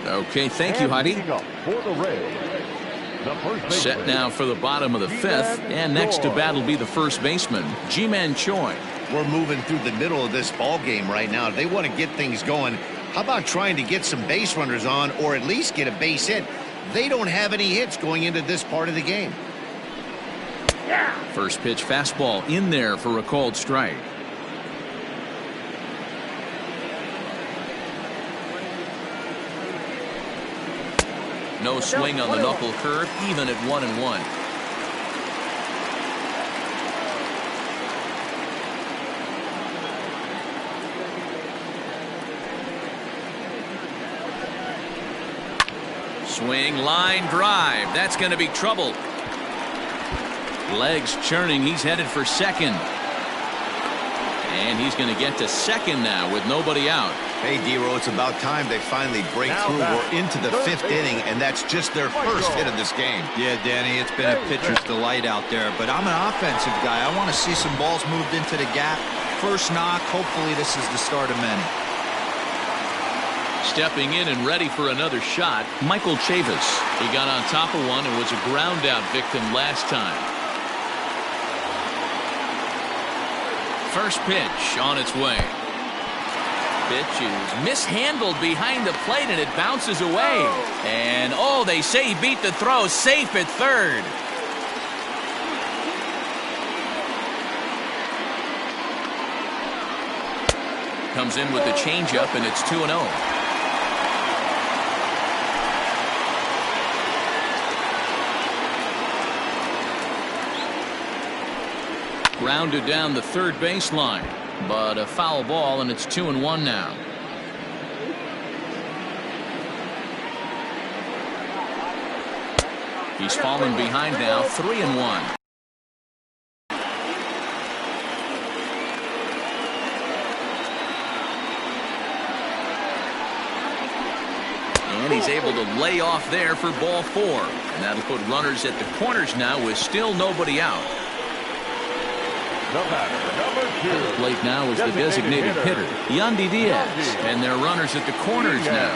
Okay, thank you, Heidi. For the Rays, the first baseman. Set now for the bottom of the 5th, and next to bat will be the first baseman, Ji-Man Choi. We're moving through the middle of this ball game right now. They want to get things going. How about trying to get some base runners on, or at least get a base hit? They don't have any hits going into this part of the game. First pitch fastball in there for a called strike. No swing on the knuckle curve, even at 1-1. Swing, line drive. That's going to be trouble. Legs churning. He's headed for second. And he's going to get to second now with nobody out. Hey, D-Row, it's about time they finally break through. We're into the 5th inning, and that's just their first hit of this game. Yeah, Danny, it's been a pitcher's delight out there, but I'm an offensive guy. I want to see some balls moved into the gap. First knock. Hopefully this is the start of many. Stepping in and ready for another shot, Michael Chavis. He got on top of one and was a ground out victim last time. First pitch on its way. Pitch is mishandled behind the plate and it bounces away. And oh, they say he beat the throw, safe at third. Comes in with the changeup and it's 2-0. Grounded down the third baseline, but a foul ball, and it's 2-1 now. He's fallen behind now, 3-1. And he's able to lay off there for ball 4. And that'll put runners at the corners now with still nobody out. The batter, number 2. The plate now is the designated hitter, Yandy Diaz. And their runners at the corners now.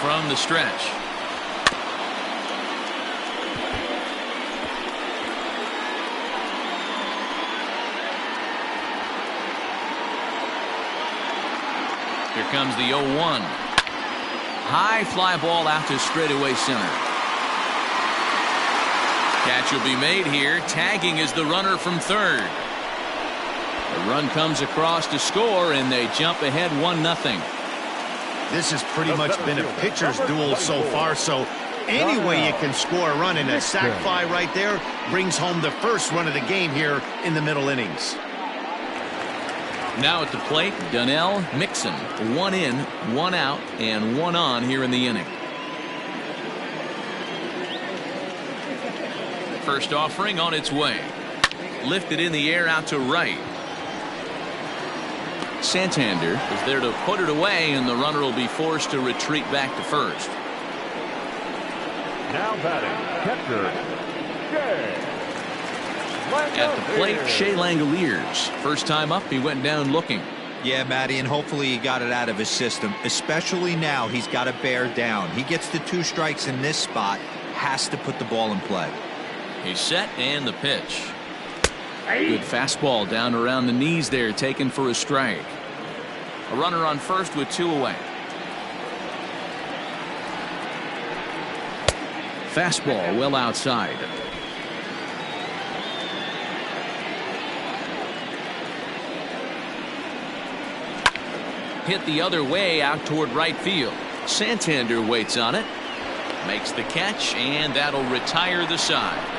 From the stretch. Here comes the 0-1. High fly ball out to straightaway center. Catch will be made here. Tagging is the runner from third. The run comes across to score, and they jump ahead 1-0. This has pretty much been a pitcher's duel so far, so any way you can score a run, and a sac fly right there brings home the first run of the game here in the middle innings. Now at the plate, Donnell Mixon. 1 in, 1 out, and 1 on here in the inning. First offering on its way. Lifted in the air out to right. Santander is there to put it away, and the runner will be forced to retreat back to first. Now batting, catcher, At the plate, Shea Langoliers. First time up, he went down looking. Yeah, Matty, and hopefully he got it out of his system. Especially now, he's got to bear down. He gets the 2 strikes in this spot, has to put the ball in play. He's set, and the pitch. Good fastball down around the knees there, taken for a strike. A runner on first with 2 away. Fastball well outside. Hit the other way out toward right field. Santander waits on it. Makes the catch, and that'll retire the side.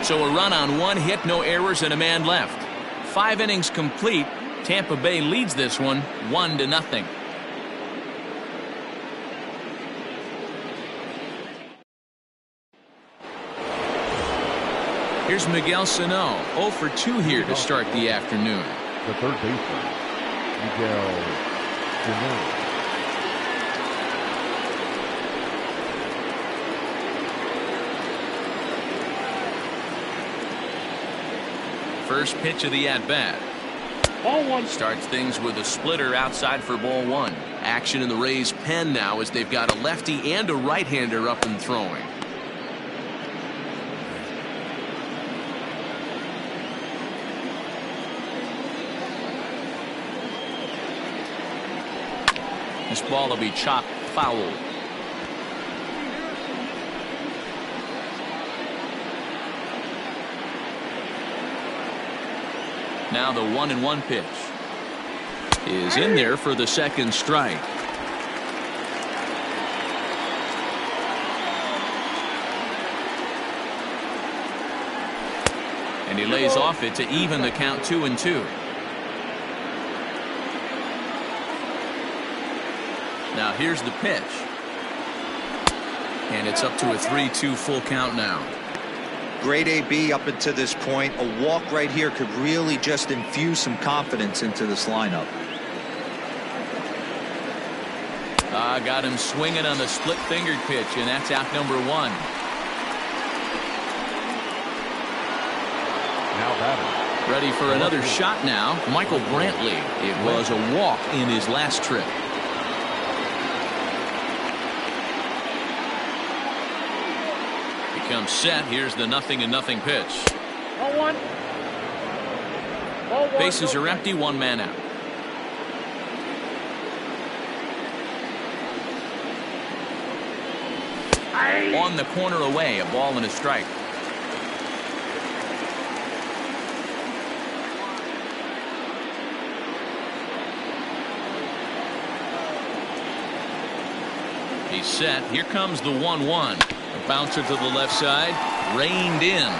So a run on 1 hit, no errors, and a man left. 5 innings complete. Tampa Bay leads this one 1-0. Here's Miguel Sano, 0 for 2 here to start the afternoon. the third baseman, Miguel Sano. First pitch of the at-bat. Ball 1. Starts things with a splitter outside for ball 1. Action in the Rays' pen now as they've got a lefty and a right-hander up and throwing. This ball will be chopped foul. Now the 1-1 pitch is in there for the second strike. And he lays off it to even the count 2-2. Now here's the pitch. And it's up to a 3-2 full count now. Great AB up until this point. A walk right here could really just infuse some confidence into this lineup. Got him swinging on the split-fingered pitch, and that's out number 1. Now batting. Ready for another shot now. Michael Brantley. It was a walk in his last trip. Comes set. Here's the 0-0 pitch. Ball 1. Ball 1. Bases are empty. 1 man out. On the corner away. A ball and a strike. He's set. Here comes the 1-1. Bouncer to the left side, reined in.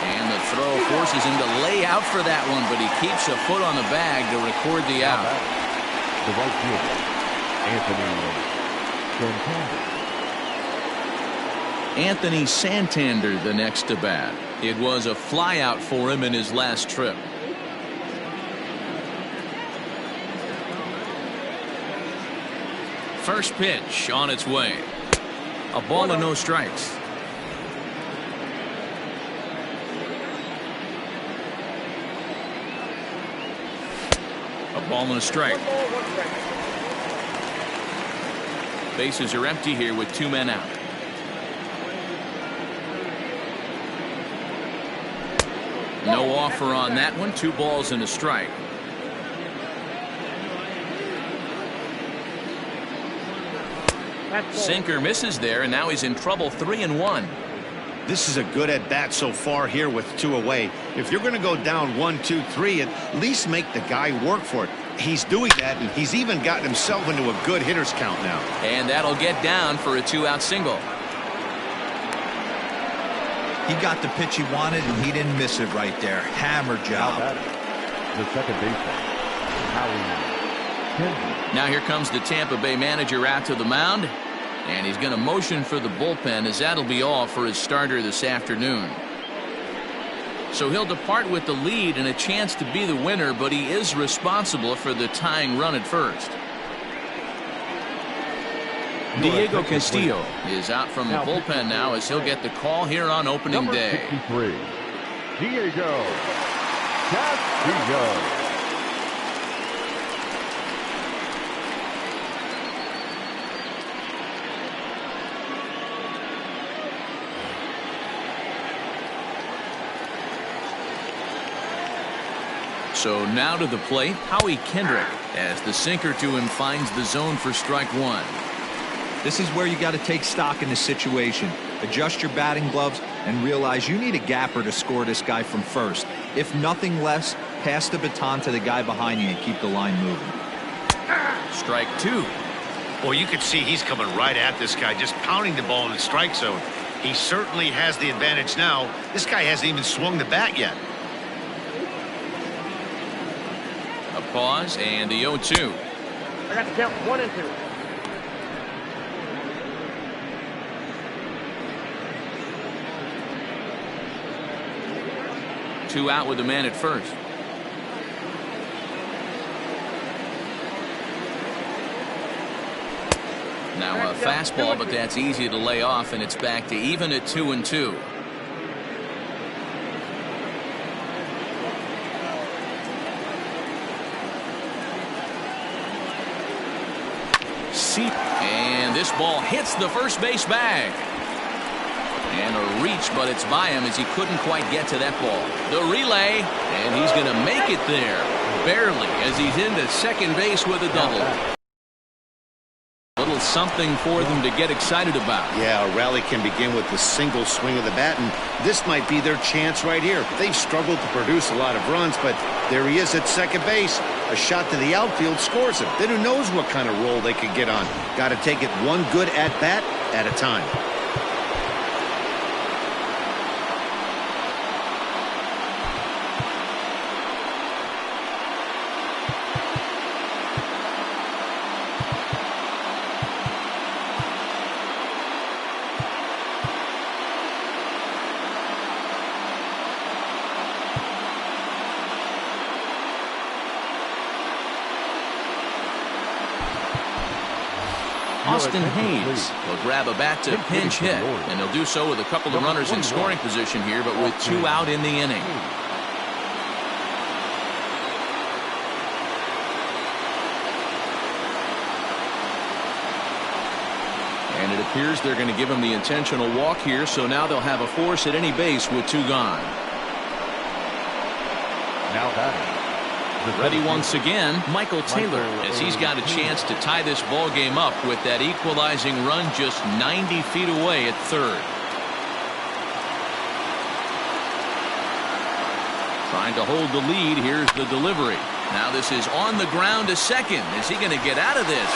And the throw forces him to lay out for that one, but he keeps a foot on the bag to record the out. The right fielder, Anthony Santander, the next to bat. It was a fly out for him in his last trip. First pitch on its way. A ball and no strikes. A ball and a strike. Bases are empty here with 2 men out. No offer on that one. 2 balls and a strike. Sinker misses there, and now he's in trouble. 3-1. This is a good at bat so far here with 2 away. If you're going to go down 1, 2, 3, at least make the guy work for it. He's doing that, and he's even gotten himself into a good hitter's count now. And that'll get down for a 2-out single. He got the pitch he wanted, and he didn't miss it right there. Hammer job. The second baseman, Howie Kendrick. Now here comes the Tampa Bay manager out to the mound, and he's going to motion for the bullpen, as that'll be all for his starter this afternoon. So he'll depart with the lead and a chance to be the winner, but he is responsible for the tying run at first. Diego Castillo is out from the bullpen now, as he'll get the call here on opening day. 63, Diego Castillo. So now to the plate, Howie Kendrick, as the sinker to him finds the zone for strike one. This is where you got to take stock in the situation. Adjust your batting gloves and realize you need a gapper to score this guy from first. If nothing less, pass the baton to the guy behind you and keep the line moving. Strike two. Well, you can see he's coming right at this guy, just pounding the ball in the strike zone. He certainly has the advantage now. This guy hasn't even swung the bat yet. A pause and the 0-2. I got to count 1 and 2. Two out with the man at first. Now a fastball, but that's easy to lay off, and it's back to even at 2-2. And this ball hits the first base bag. And a reach, but it's by him as he couldn't quite get to that ball. The relay, and he's going to make it there. Barely, as he's into second base with a double. Little something for them to get excited about. Yeah, a rally can begin with the single swing of the bat, and this might be their chance right here. They've struggled to produce a lot of runs, but there he is at second base. A shot to the outfield scores him. Then who knows what kind of roll they could get on. Got to take it one good at-bat at a time. Austin Hayes will grab a bat to pinch hit, and he'll do so with a couple of runners in scoring position here, but with two out in the inning. And it appears they're going to give him the intentional walk here, so now they'll have a force at any base with two gone. Now batting. Ready once again, Michael Taylor, as he's got a chance to tie this ball game up with that equalizing run just 90 feet away at third. Trying to hold the lead. Here's the delivery. Now this is on the ground to second. Is he going to get out of this?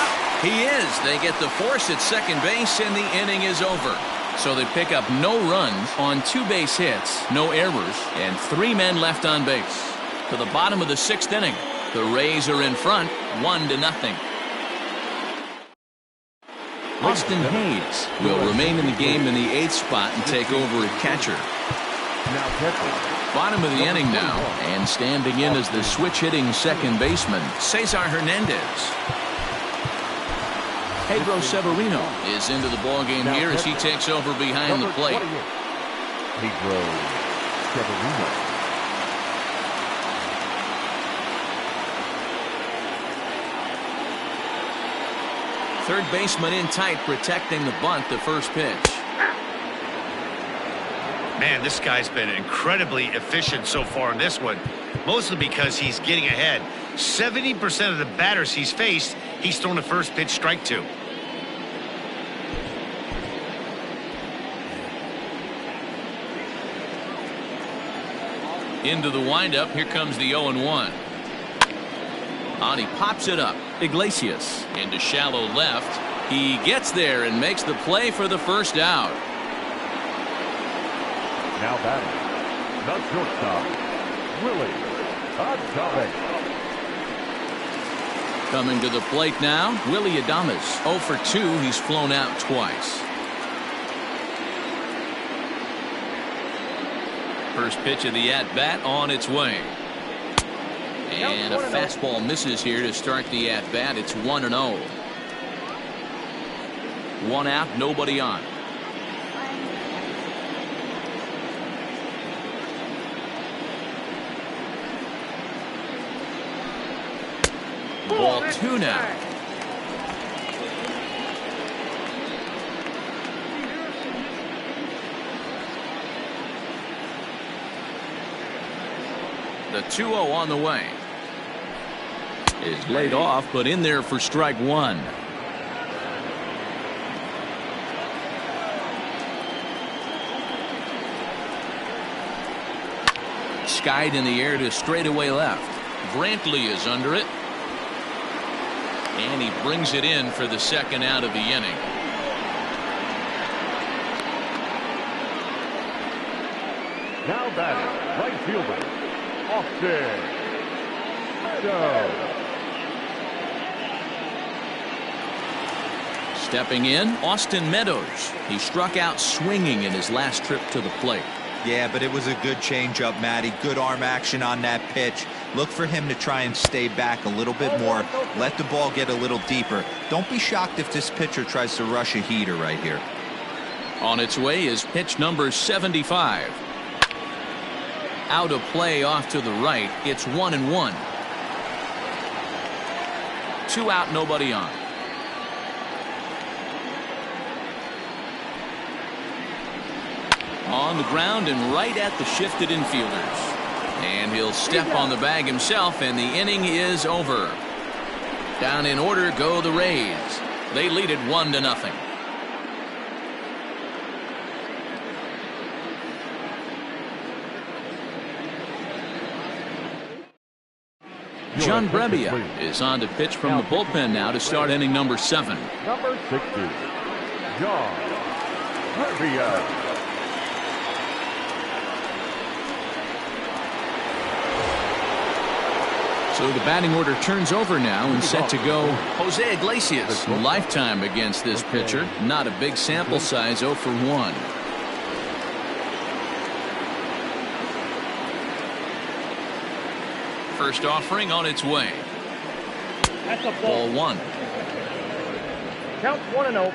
He is. They get the force at second base, and the inning is over. So they pick up no runs on 2 base hits, no errors, and 3 men left on base. To the bottom of the 6th inning, the Rays are in front, 1-0. Austin Hayes will remain in the game in the 8th spot and take over at catcher. Bottom of the inning now, and standing in as the switch-hitting second baseman, Cesar Hernandez. Pedro Severino is into the ballgame here as he takes over behind the plate. Pedro Severino. Third baseman in tight, protecting the bunt, the first pitch. Man, this guy's been incredibly efficient so far in this one, mostly because he's getting ahead. 70% of the batters he's faced, he's thrown the first pitch strike to. Into the windup, here comes the 0-1. And he pops it up. Iglesias into shallow left. He gets there and makes the play for the first out. Now batting, the shortstop, Willie Adames. Coming to the plate now, Willie Adames. 0 for 2. He's flown out twice. First pitch of the at-bat on its way. And a fastball misses here to start the at-bat. It's 1-0. 1 out, nobody on. Ball 2 now. The 2-0 on the way. Is laid off, but in there for strike 1. Skied in the air to straightaway left. Brantley is under it. And he brings it in for the second out of the inning. Now batting, right fielder, Austin Meadows. Stepping in, Austin Meadows. He struck out swinging in his last trip to the plate. Yeah, but it was a good changeup, Matty. Good arm action on that pitch. Look for him to try and stay back a little bit more. Let the ball get a little deeper. Don't be shocked if this pitcher tries to rush a heater right here. On its way is pitch number 75. Out of play off to the right. It's 1-1. 2 out, nobody on. On the ground and right at the shifted infielders. And he'll step on the bag himself, and the inning is over. Down in order go the Rays. They lead it 1-0. John Brebbia is on to pitch from the bullpen now to start inning number 7. Number 60, John Brebbia. So the batting order turns over now and set to go Jose Iglesias. Lifetime against this pitcher. Not a big sample size, 0 for 1. First offering on its way. That's a Ball 1. Count 1-0.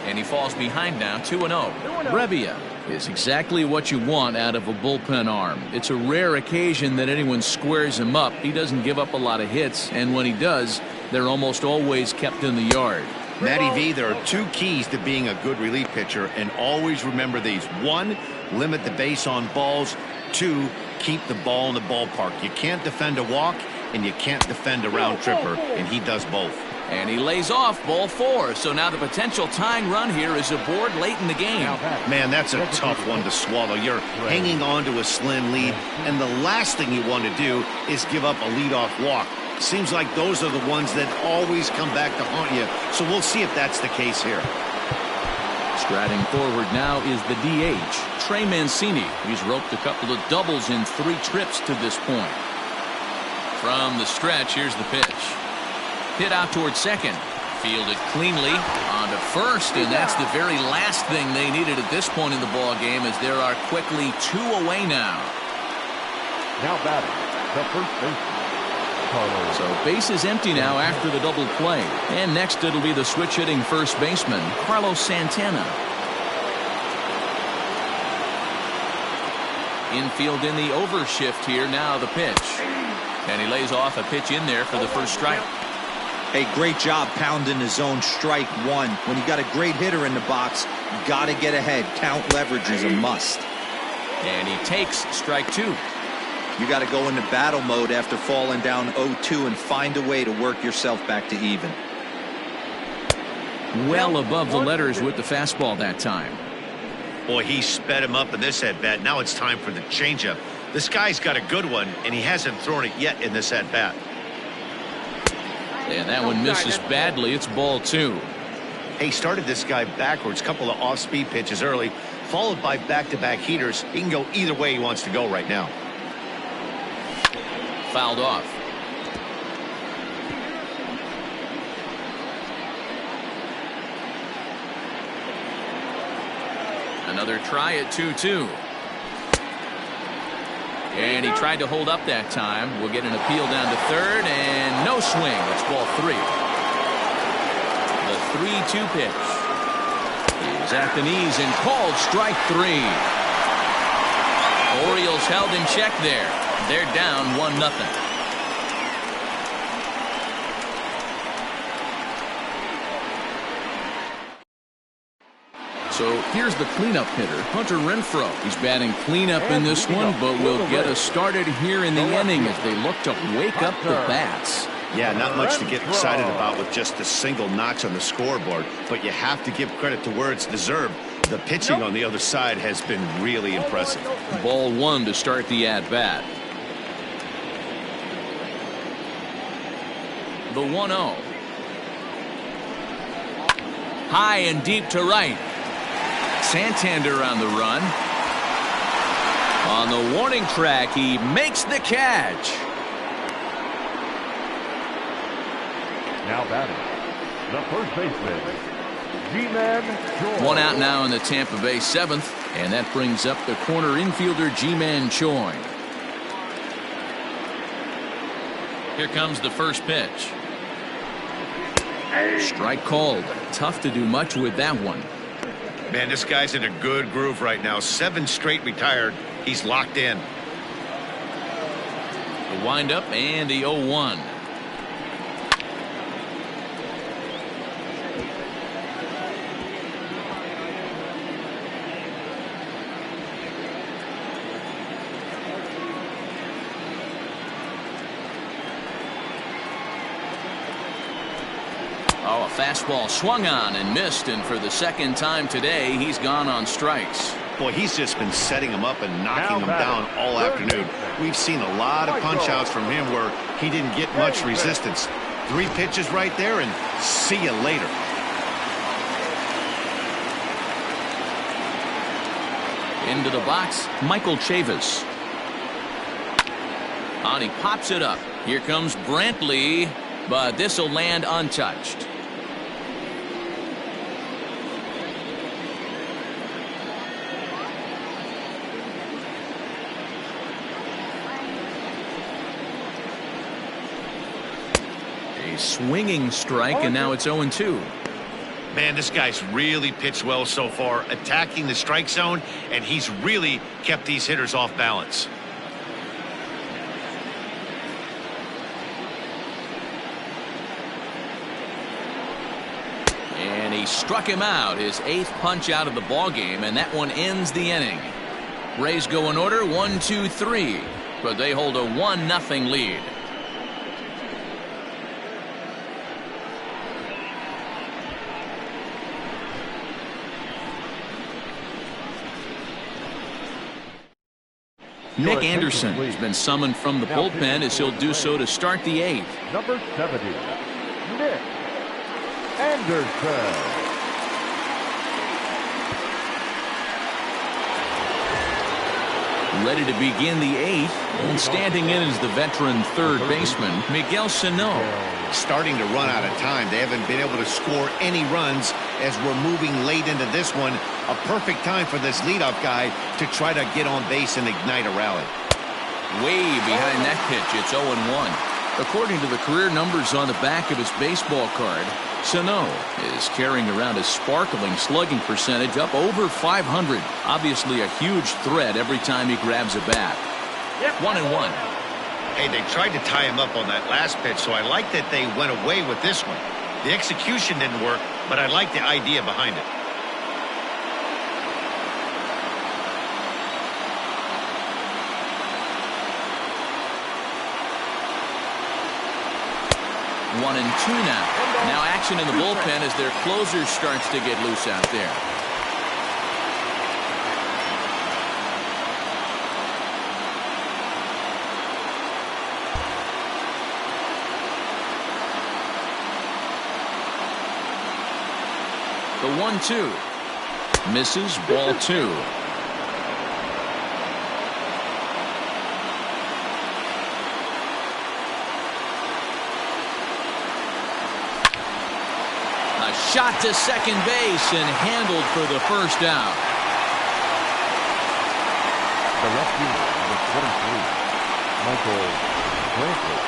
And he falls behind now, 2-0. Brebbia is exactly what you want out of a bullpen arm. It's a rare occasion that anyone squares him up. He doesn't give up a lot of hits, and when he does, they're almost always kept in the yard. Matty V, there are 2 keys to being a good relief pitcher, and always remember these. 1, limit the base on balls. 2, keep the ball in the ballpark. You can't defend a walk, and you can't defend a round tripper, and he does both. And he lays off, ball 4. So now the potential tying run here is aboard late in the game. Man, that's a tough one to swallow. You're hanging on to a slim lead, and the last thing you want to do is give up a leadoff walk. Seems like those are the ones that always come back to haunt you. So we'll see if that's the case here. Striding forward now is the DH, Trey Mancini. He's roped a couple of doubles in 3 trips to this point. From the stretch, here's the pitch. Hit out towards second. Fielded cleanly onto first, and that's the very last thing they needed at this point in the ball game, as there are quickly 2 away now. Now batting, the first baseman, Carlos. So base is empty now after the double play. And next it'll be the switch hitting first baseman, Carlos Santana. Infield in the overshift here, now the pitch. And he lays off a pitch in there for the first strike. Hey, great job pounding the zone, strike 1. When you got a great hitter in the box, you got to get ahead. Count leverage is a must. And he takes strike 2. You got to go into battle mode after falling down 0-2 and find a way to work yourself back to even. Well above the letters with the fastball that time. Boy, he sped him up in this at-bat. Now it's time for the changeup. This guy's got a good one, and he hasn't thrown it yet in this at-bat. And that one misses badly. It's ball 2. He started this guy backwards, couple of off-speed pitches early, followed by back-to-back heaters. He can go either way he wants to go right now. Fouled off. Another try at 2-2. And he tried to hold up that time. We'll get an appeal down to third, and no swing. It's ball 3. The 3-2 pitch is at the knees and called strike 3. Orioles held in check there. They're down 1-0. So here's the cleanup hitter, Hunter Renfroe. He's batting cleanup in this one, but will get us started here in the inning as they look to wake up the bats. Yeah, not much to get excited about with just a single notch on the scoreboard, but you have to give credit to where it's deserved. The pitching on the other side has been really impressive. Ball 1 to start the at-bat. The 1-0. High and deep to right. Santander on the run. On the warning track, he makes the catch. Now batting, the first baseman, G-Man Choi. One out now in the Tampa Bay 7th, and that brings up the corner infielder G-Man Choi. Here comes the first pitch. Strike called. Tough to do much with that one. Man, this guy's in a good groove right now. 7 straight retired. He's locked in. The windup and the 0-1. Oh, a fastball swung on and missed, and for the second time today, he's gone on strikes. Boy, he's just been setting him up and knocking him down all afternoon. We've seen a lot of punch-outs from him where he didn't get much resistance. 3 pitches right there, and see you later. Into the box, Michael Chavis. And he pops it up. Here comes Brantley, but this will land untouched. A swinging strike, and now it's 0-2. Man, this guy's really pitched well so far, attacking the strike zone, and he's really kept these hitters off balance. And he struck him out, his 8th punch out of the ball game, and that one ends the inning. Rays go in order 1-2-3, but they hold a 1-0 lead. Nick Anderson has been summoned from the bullpen as he'll do so to start the 8th. Number 70, Nick Anderson. Ready to begin the 8th, and standing in is the veteran third baseman, Miguel Sano. Starting to run out of time. They haven't been able to score any runs as we're moving late into this one. A perfect time for this leadoff guy to try to get on base and ignite a rally. Way behind that pitch, it's 0-1. According to the career numbers on the back of his baseball card, Sano is carrying around a sparkling slugging percentage up over 500. Obviously a huge threat every time he grabs a bat. 1-1. Hey, they tried to tie him up on that last pitch, so I like that they went away with this one. The execution didn't work, but I like the idea behind it. One and two now. Now action in the bullpen as their closer starts to get loose out there. The 1-2. Misses, ball 2. A shot to second base and handled for the first out. The left fielder, number 23, Michael Brantley.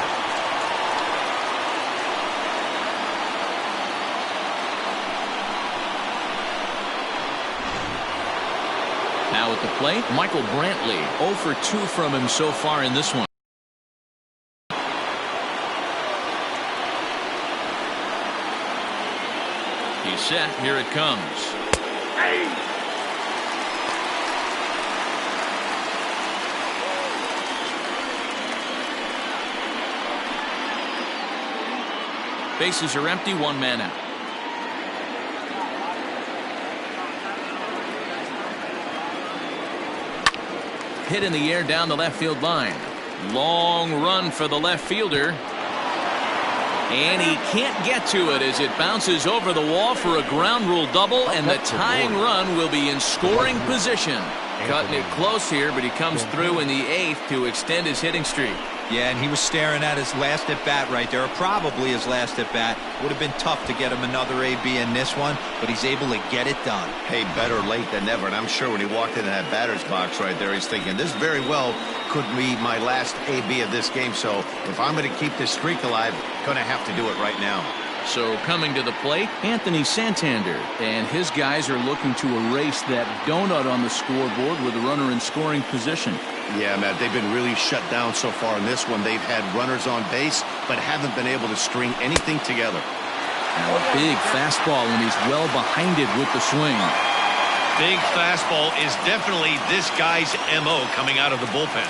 Now at the plate, Michael Brantley. 0 for 2 from him so far in this one. He's set. Here it comes. Bases are empty. 1 man out. Hit in the air down the left field line. Long run for the left fielder. And he can't get to it as it bounces over the wall for a ground rule double, and the tying run will be in scoring position. Cutting it close here, but he comes through in the 8th to extend his hitting streak. Yeah, and he was staring at his last at bat right there, or probably his last at bat. Would have been tough to get him another AB in this one, but he's able to get it done. Hey, better late than never, and I'm sure when he walked into that batter's box right there, he's thinking, this very well could be my last AB of this game, so if I'm going to keep this streak alive, going to have to do it right now. So coming to the plate, Anthony Santander, and his guys are looking to erase that donut on the scoreboard with a runner in scoring position. Yeah, Matt, they've been really shut down so far in this one. They've had runners on base, but haven't been able to string anything together. Now a big fastball, and he's well behind it with the swing. Big fastball is definitely this guy's MO coming out of the bullpen.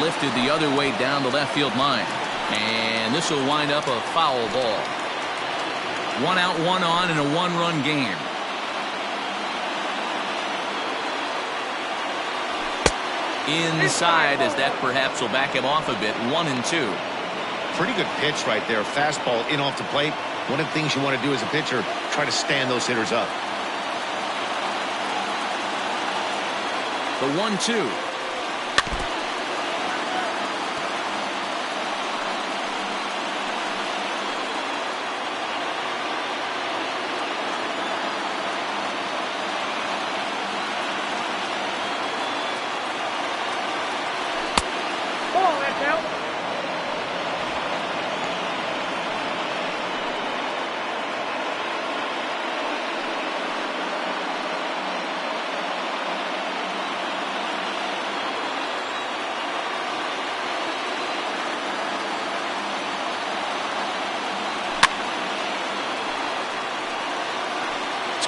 Lifted the other way down the left field line. And this will wind up a foul ball. 1 out, 1 on in a 1-run game. Inside, as that perhaps will back him off a bit. 1-2. Pretty good pitch right there. Fastball in off the plate. One of the things you want to do as a pitcher, try to stand those hitters up. The 1-2.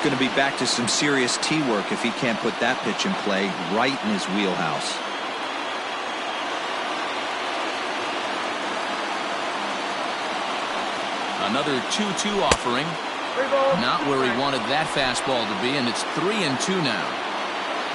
Going to be back to some serious tee work if he can't put that pitch in play right in his wheelhouse. Another 2-2 offering. Not where he wanted that fastball to be, and it's 3-2 now.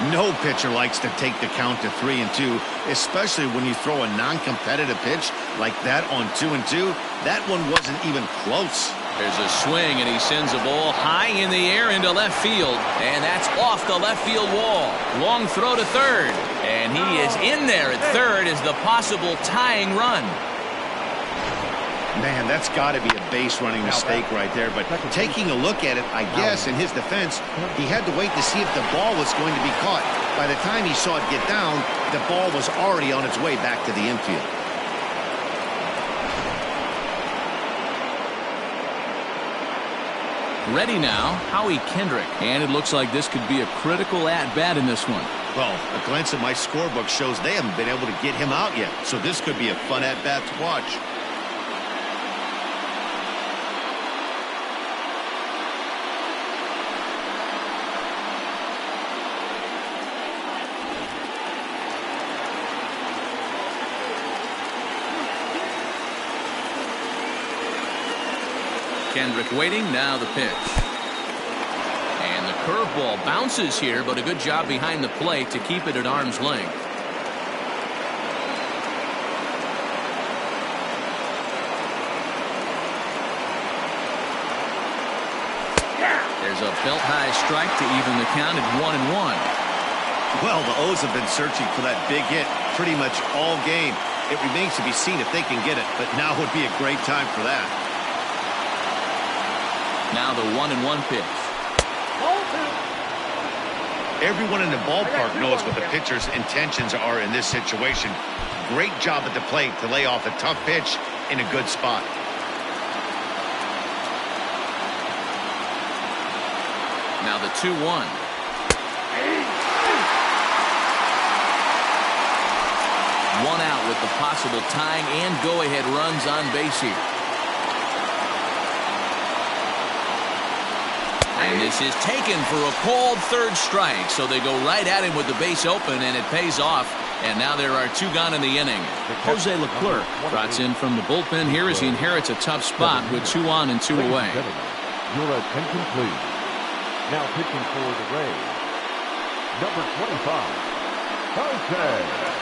No pitcher likes to take the count to 3-2, especially when you throw a non-competitive pitch like that on 2-2. That one wasn't even close. There's a swing, and he sends a ball high in the air into left field, and that's off the left field wall. Long throw to third, and he is in there at third as the possible tying run. Man, that's got to be a base running mistake right there, but taking a look at it, I guess in his defense, he had to wait to see if the ball was going to be caught. By the time he saw it get down, the ball was already on its way back to the infield. Ready now, Howie Kendrick. And it looks like this could be a critical at-bat in this one. Well, a glance at my scorebook shows they haven't been able to get him out yet, so this could be a fun at-bat to watch. Kendrick waiting, now the pitch. And the curveball bounces here, but a good job behind the plate to keep it at arm's length. There's a belt-high strike to even the count at 1-1. Well, the O's have been searching for that big hit pretty much all game. It remains to be seen if they can get it, but now would be a great time for that. Now the 1-1 pitch. Everyone in the ballpark knows what the pitcher's intentions are in this situation. Great job at the plate to lay off a tough pitch in a good spot. Now the 2-1. One out with the possible tying and go-ahead runs on base here. And this is taken for a called third strike, so they go right at him with the base open, and it pays off. And now there are 2 gone in the inning. Jose Leclerc trots in from the bullpen here as he inherits a tough spot with 2 on and 2 away. Your attention, please. Now pitching for the Rays, number 25, Jose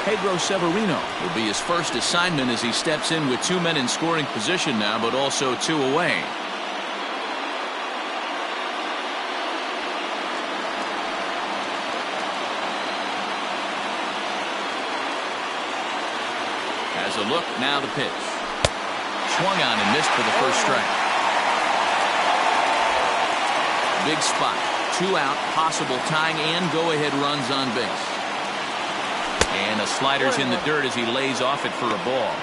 Pedro Severino will be his first assignment as he steps in with 2 men in scoring position now, but also 2 away. Has a look, now the pitch. Swung on and missed for the first strike. Big spot. 2 out, possible tying and go-ahead runs on base. And a slider's in the dirt as he lays off it for a ball.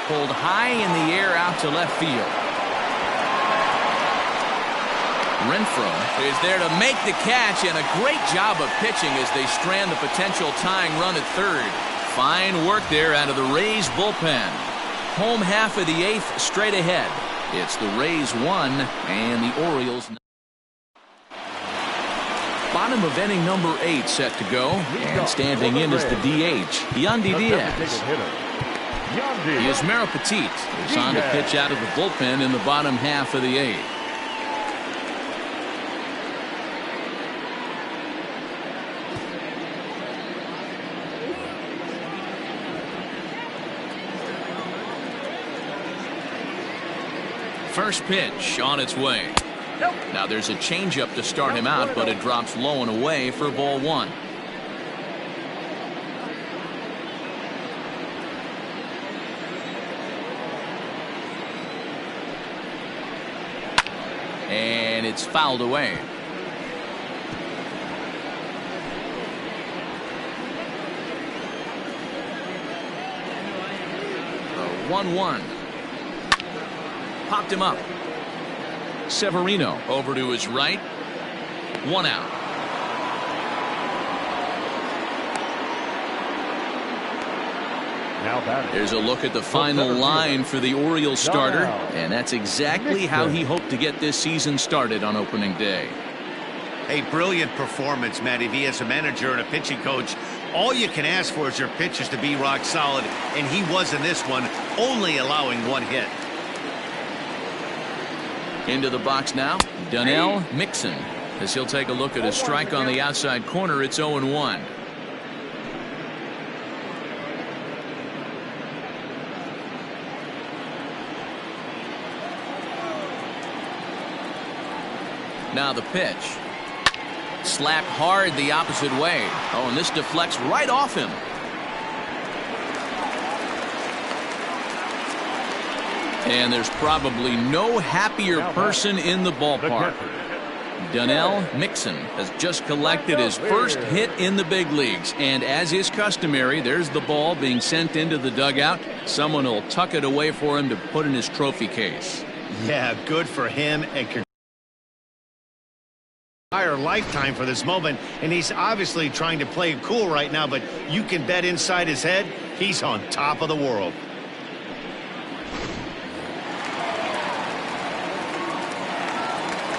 Pulled high in the air out to left field. Renfroe is there to make the catch, and a great job of pitching as they strand the potential tying run at third. Fine work there out of the Rays bullpen. Home half of the 8th straight ahead. It's the Rays 1 and the Orioles. Bottom of inning number 8 set to go, and standing in is the DH, Yandy Diaz. Yusmeiro Petit is on to pitch out of the bullpen in the bottom half of the 8th. First pitch on its way. Now there's a changeup to start him out, but it drops low and away for ball 1. And it's fouled away. The 1-1. Popped him up. Severino over to his right. 1 out. There's a look at the final line for the Orioles starter, and that's exactly how he hoped to get this season started on opening day. A brilliant performance, Matty V, as a manager and a pitching coach. All you can ask for is your pitchers to be rock solid, and he was in this one, only allowing 1 hit. Into the box now, Donnell Mixon, as he'll take a look at a strike on the outside corner. It's 0-1. Now the pitch. Slapped hard the opposite way. Oh, and this deflects right off him. And there's probably no happier person in the ballpark. Donnell Mixon has just collected his first hit in the big leagues. And as is customary, there's the ball being sent into the dugout. Someone will tuck it away for him to put in his trophy case. Yeah, good for him, and entire lifetime for this moment, and he's obviously trying to play it cool right now, but you can bet inside his head he's on top of the world.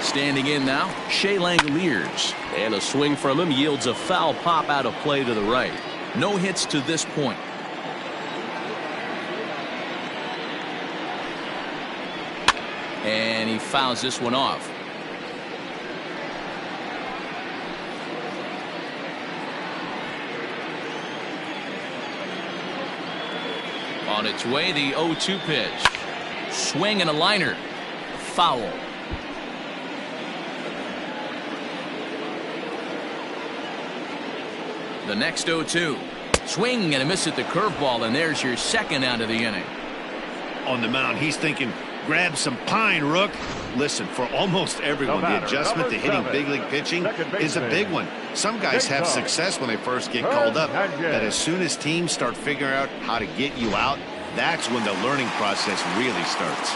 Standing in now, Shea Langoliers. And a swing from him yields a foul pop out of play to the right. No hits to this point. And he fouls this one off. On its way, the 0-2 pitch. Swing and a liner. Foul. The next 0-2. Swing and a miss at the curveball, and there's your second out of the inning. On the mound, he's thinking, grab some pine, Rook. Listen, for almost everyone, the adjustment to hitting big league pitching is a big one. Some guys have success when they first get called up, but as soon as teams start figuring out how to get you out, that's when the learning process really starts.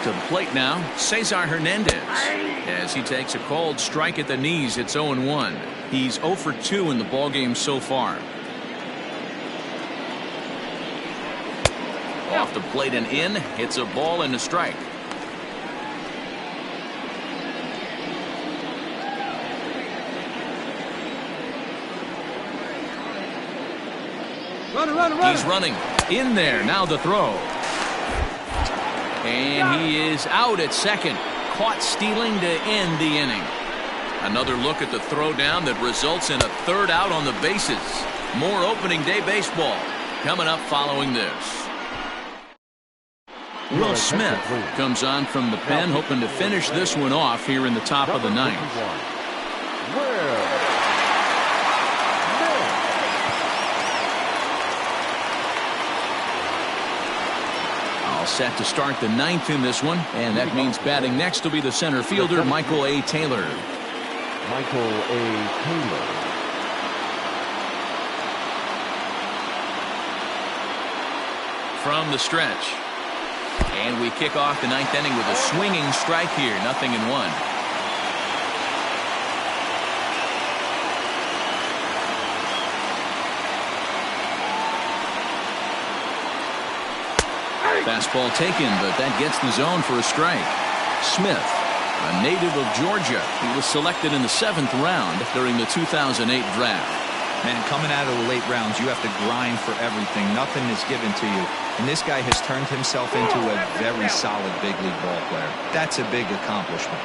To the plate now, Cesar Hernandez. As he takes a called strike at the knees, it's 0-1. He's 0 for 2 in the ballgame so far. Off the plate and in. Hits a ball and a strike. He's running. In there. Now the throw. And he is out at second. Caught stealing to end the inning. Another look at the throw down that results in a third out on the bases. More opening day baseball coming up following this. Will Smith comes on from the pen, hoping to finish this one off here in the top of the ninth. All set to start the ninth in this one, and that means batting next will be the center fielder, Michael A. Taylor. Michael A. Taylor. From the stretch. And we kick off the ninth inning with a swinging strike here, 0-1. Fastball taken, but that gets the zone for a strike. Smith, a native of Georgia. He was selected in the 7th round during the 2008 draft. Man, coming out of the late rounds, you have to grind for everything. Nothing is given to you. And this guy has turned himself into a very solid big league ball player. That's a big accomplishment.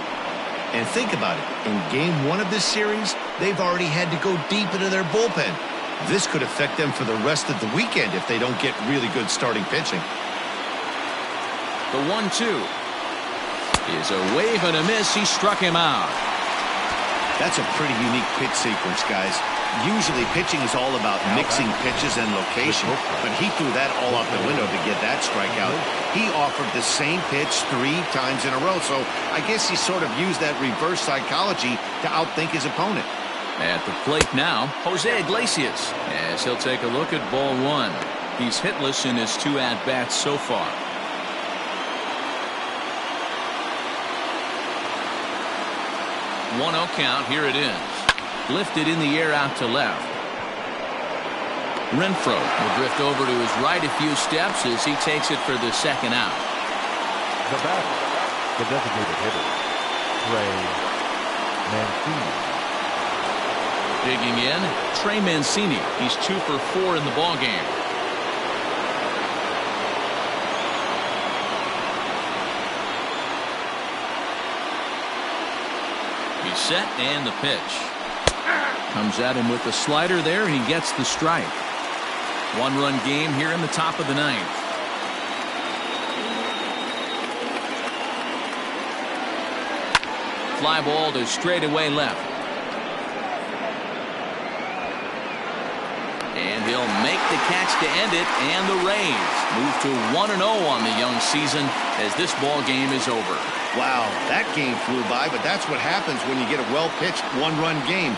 And think about it. In game 1 of this series, they've already had to go deep into their bullpen. This could affect them for the rest of the weekend if they don't get really good starting pitching. The 1-2 is a wave and a miss. He struck him out. That's a pretty unique pitch sequence, guys. Usually pitching is all about mixing pitches and location, but he threw that all out the window to get that strikeout. He offered the same pitch 3 times in a row, so I guess he sort of used that reverse psychology to outthink his opponent. At the plate now, Jose Iglesias, as he'll take a look at ball 1. He's hitless in his 2 at-bats so far. 1-0 count. Here it is. Lifted in the air out to left. Renfroe will drift over to his right a few steps as he takes it for the second out. The batter, the designated hitter, Trey Mancini. Digging in, Trey Mancini. He's 2 for 4 in the ballgame. He's set, and the pitch. Comes at him with the slider there, and he gets the strike. 1-run game here in the top of the ninth. Fly ball to straightaway left. And he'll make the catch to end it, and the Rays move to 1-0 on the young season as this ball game is over. Wow, that game flew by, but that's what happens when you get a well-pitched 1-run game.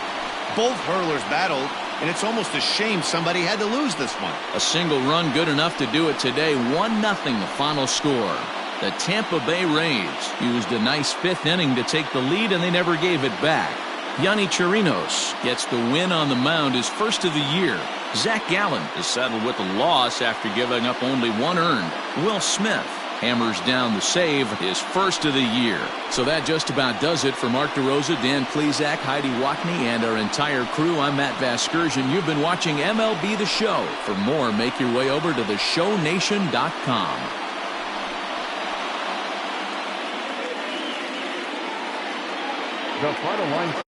Both hurlers battled, and it's almost a shame somebody had to lose this one. A single run good enough to do it today. 1-0 the final score. The Tampa Bay Rays used a nice 5th inning to take the lead, and they never gave it back. Yonny Chirinos gets the win on the mound, his first of the year. Zach Gallen is settled with a loss after giving up only 1 earned. Will Smith hammers down the save, his first of the year. So that just about does it for Mark DeRosa, Dan Plezak, Heidi Watney, and our entire crew. I'm Matt Vasgersian. You've been watching MLB The Show. For more, make your way over to theshownation.com. The final line.